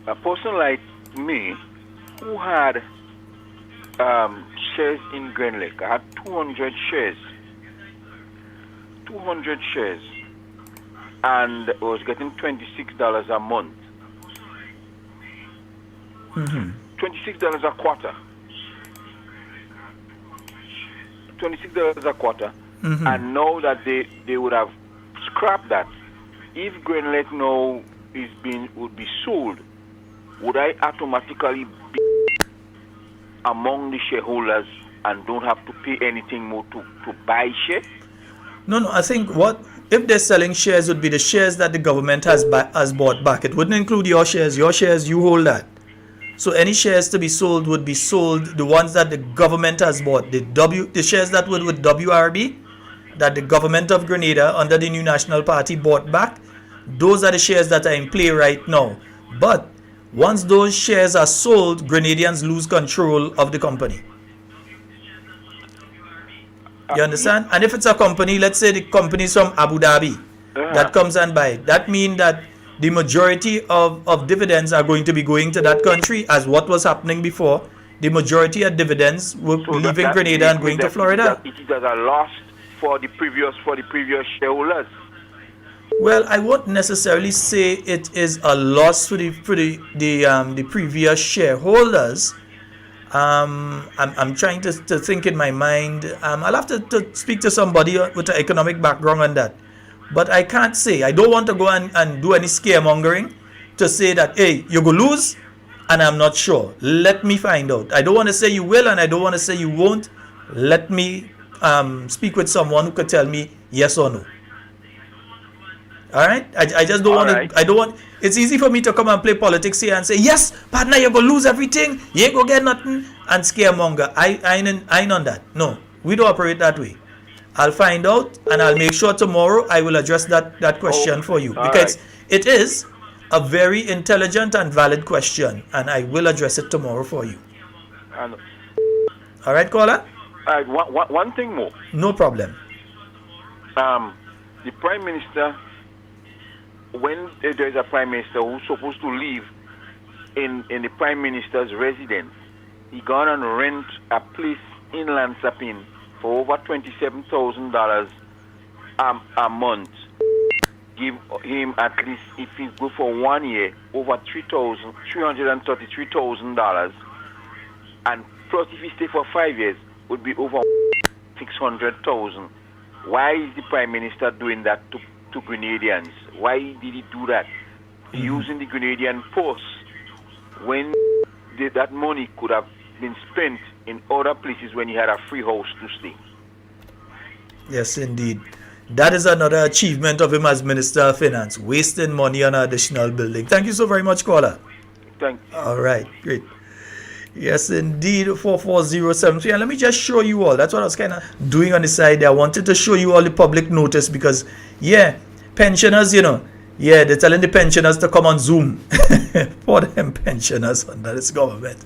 A person like me who had shares in Grenlec, I had 200 shares. 200 shares. And I was getting $26 a month. $26 a quarter. $26 a quarter. And now that they would have scrapped that, if Grenlec now would be sold, would I automatically be among the shareholders and don't have to pay anything more to buy shares? No, I think if they're selling shares would be the shares that the government has bought back. It wouldn't include your shares. Your shares, you hold that. So any shares to be sold would be sold, the ones that the government has bought. The shares that were with WRB, that the government of Grenada under the New National Party bought back, those are the shares that are in play right now. But once those shares are sold, Grenadians lose control of the company. You understand? And if it's a company, let's say the company is from Abu Dhabi, that comes and buy it, that means that the majority of dividends are going to be going to that country, as what was happening before. The majority of dividends were leaving Grenada and going to Florida. It is a loss for the previous shareholders. Well, I won't necessarily say it is a loss for the previous shareholders. I'm trying to think in my mind. I'll have to speak to somebody with an economic background on that. But I can't say. I don't want to go and do any scaremongering to say that, hey, you're going to lose, and I'm not sure. Let me find out. I don't want to say you will, and I don't want to say you won't. Let me speak with someone who could tell me yes or no. All right? I just don't want to. I don't want. It's easy for me to come and play politics here and say, yes, partner, you're going to lose everything. You ain't going to get nothing. And scaremonger. I ain't on that. No. We don't operate that way. I'll find out, and I'll make sure tomorrow I will address that question for you. Because it is a very intelligent and valid question, and I will address it tomorrow for you. All right, caller? One thing more. No problem. The Prime Minister, when there is a Prime Minister who's supposed to live in the Prime Minister's residence, he gone and rent a place in Lansapin for over $27,000 a month. Give him at least, if he go for 1 year, over $333,000, and plus if he stay for 5 years, would be over $600,000. Why is the Prime Minister doing that to Grenadians? Why did he do that? Using the Grenadian post when that money could have been spent in other places when he had a free house to stay. Yes, indeed. That is another achievement of him as Minister of Finance, wasting money on additional building. Thank you so very much, caller. Thank you. All right, great. Yes, indeed, 44073. And let me just show you all. That's what I was kind of doing on the side there. I wanted to show you all the public notice because, pensioners, they're telling the pensioners to come on Zoom. For them pensioners under this government.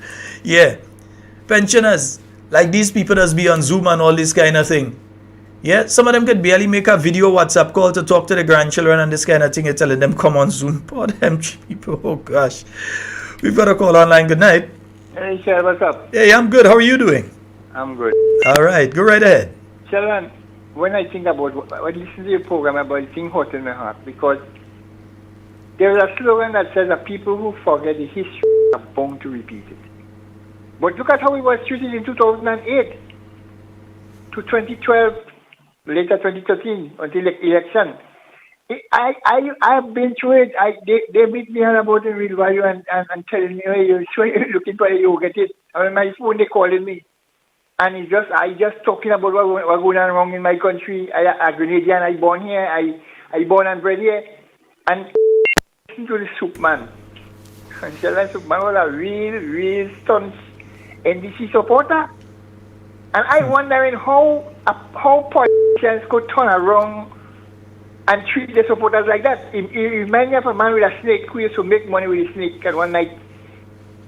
Pensioners, like these people that's be on Zoom and all this kind of thing. Some of them could barely make a video WhatsApp call to talk to the grandchildren and this kind of thing. You're telling them come on Zoom. For them people, oh gosh. We've got a call online. Good night. Hey, Shel, what's up? Hey, I'm good. How are you doing? I'm good. All right, go right ahead. Sheldon, when I think about, when I listen to your program, about it, thing hot in my heart because there is a slogan that says that people who forget the history are bound to repeat it. But look at how it was treated in 2008 to 2012 later 2013 until the election. I've been through it. They meet me on about in real value and telling me, hey, you're looking for it, you get it. On my phone, they calling me. And I just talking about what going on wrong in my country. I Grenadian, I born here, I born and bred here. And listen to the soup man. And the soup man was a real staunch NDC supporter. And I wondering how politicians could turn around and treat the supporters like that. It reminds me of a man with a snake who used to make money with a snake. And one night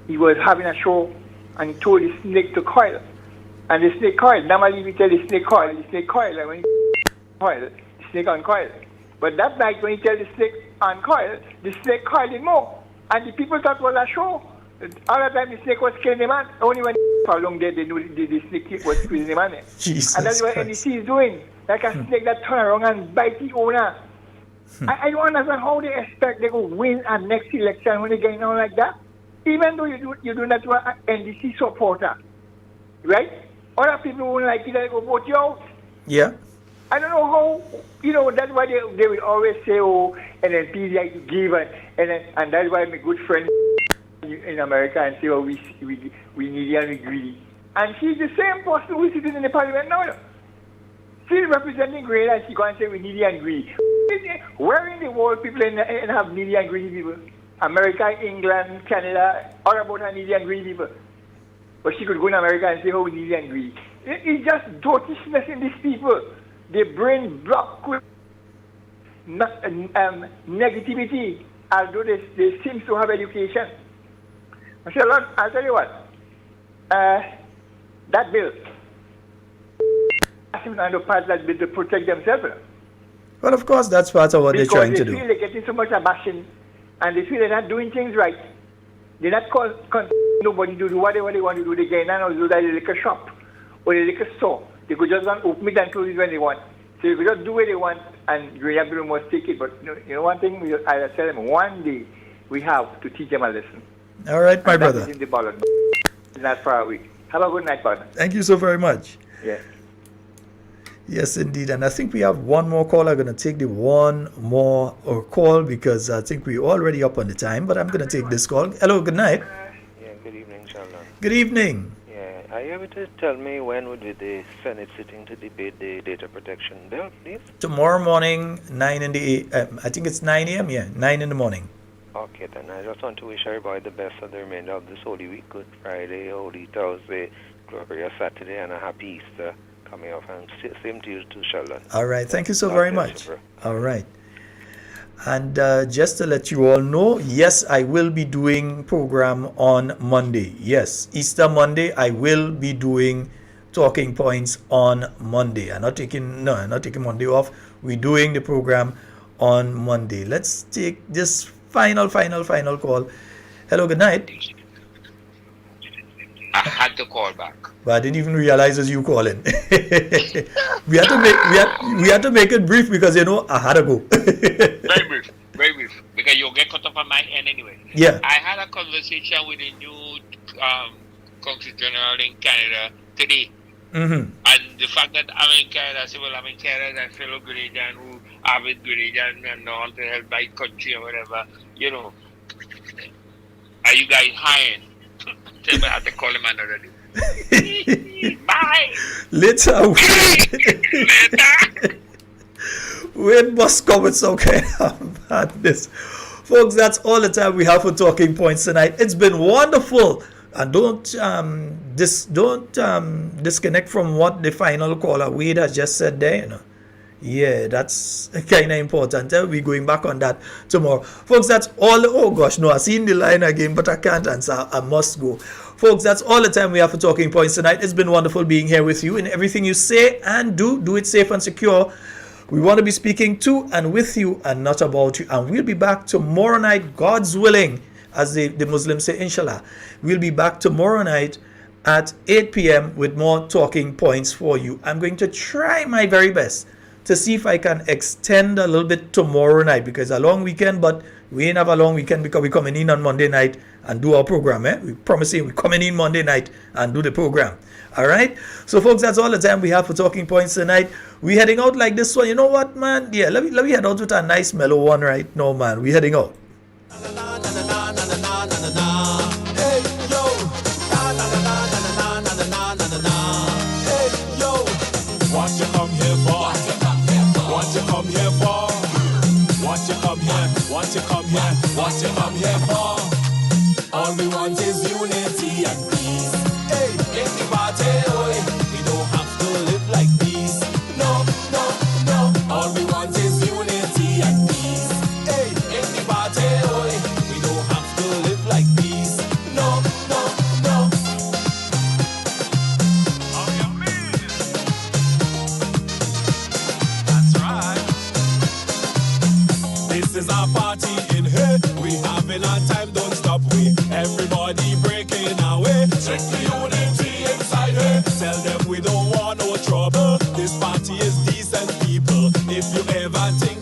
he was having a show and he told the snake to coil. And the snake coiled. Normally we tell the snake coil, and when he coil, the snake uncoil. But that night when he tell the snake uncoil, the snake coiled it more. And the people thought it was a show. All the time the snake was killing the man. Only when for long they knew the snake was killing the man. Jesus and that's what Christ. NDC is doing. Like a snake that turn around and bite the owner. I don't understand how they expect they will win a next election when they get on like that. Even though you do not want an NDC supporter. Right? Other people won't like it, they go vote you out. Yeah. I don't know how, that's why they will always say, oh, NNP like to give, and that's why my good friend in America and say, oh, we need and we greedy. And she's the same person who is sitting in the parliament now. She's representing Grenada and she go and say we needy and greedy. Where in the world people have needy and greedy people? America, England, Canada, all about needy and greedy people. But she could go in America and say, oh, we needy and greedy. It's just dotishness in these people. Their brain blocked with negativity, although they seem to have education. I said, Lord, I'll tell you what. That bill, ask them to pass that bill to protect themselves. Well, of course, that's part of what they're trying to do. Because they feel they're getting so much bashing, and they feel they're not doing things right. They're not nobody to do whatever they want to do. They get in and do that in the liquor shop or the liquor store. They could just open it and close it when they want. So they could just do what they want, and Grenadian people must take it. But you know one thing, I tell them, one day we have to teach them a lesson. All right, my brother. That is in the ballot. It's not far away. Have a good night, partner. Thank you so very much. Yeah. Yes, indeed. And I think we have one more call. I'm going to take the one more call because I think we're already up on the time, but I'm going to take this call. Hello, good night. Yeah, good evening, Sheldon. Good evening. Yeah, are you able to tell me when would be the Senate sitting to debate the data protection bill, please? Tomorrow morning, 9 in the I think it's 9 a.m. Yeah, 9 in the morning. Okay, then I just want to wish everybody the best for the remainder of this Holy Week, Good Friday, Holy Thursday, Glorious Saturday, and a happy Easter coming up. And same to you too, Sheldon. All right, thank you so very much. All right. And just to let you all know, yes, I will be doing program on Monday. Yes, Easter Monday, I will be doing talking points on Monday. I'm not taking Monday off. We're doing the program on Monday. Let's take this final call. Hello, good night. I had to call back. But I didn't even realize as you calling. we had to make it brief because I had to go. Very brief, because you'll get cut off on my end anyway. Yeah. I had a conversation with a new Consul General in Canada today. Mm-hmm. And the fact that I'm in Canada, I said, well, I'm in Canada, that fellow Grenadian who avid Grenadian and want to help my country or whatever, are you guys hiring? So I have to call him another day. Bye. Later. Wait, must come with some kind of madness. Folks, that's all the time we have for Talking Points tonight. It's been wonderful. And don't disconnect from what the final caller Wade has just said there. Yeah, that's kind of important. We're going back on that tomorrow. Folks, that's all. Oh gosh, no, I've seen the line again, but I can't answer. I must go. Folks, that's all the time we have for Talking Points tonight. It's been wonderful being here with you. And everything you say and do it safe and secure. We want to be speaking to and with you and not about you. And we'll be back tomorrow night, God's willing, as the Muslims say, inshallah. We'll be back tomorrow night at 8 p.m. with more Talking Points for you. I'm going to try my very best to see if I can extend a little bit tomorrow night, because a long weekend, but we ain't have a long weekend because we're coming in on Monday night and do our program. We promising we're coming in Monday night and do the program. All right. So, folks, that's all the time we have for Talking Points tonight. We heading out like this one. You know what, man? Yeah, let me head out with a nice mellow one right now, man. We heading out. What you come here for? What you come here for? What you come here? What you come here? What you come here for? All we want is unity and peace. Hey, in the party, oi. We don't have to live like peace. No, no, no. All we want is unity and peace. Hey, in the party, oi. We don't have to live like peace. No, no, no. This is our party in here. We having our time, don't stop. We everybody breaking away. Strictly unity inside here. Tell them we don't want no trouble. This party is decent people. If you ever think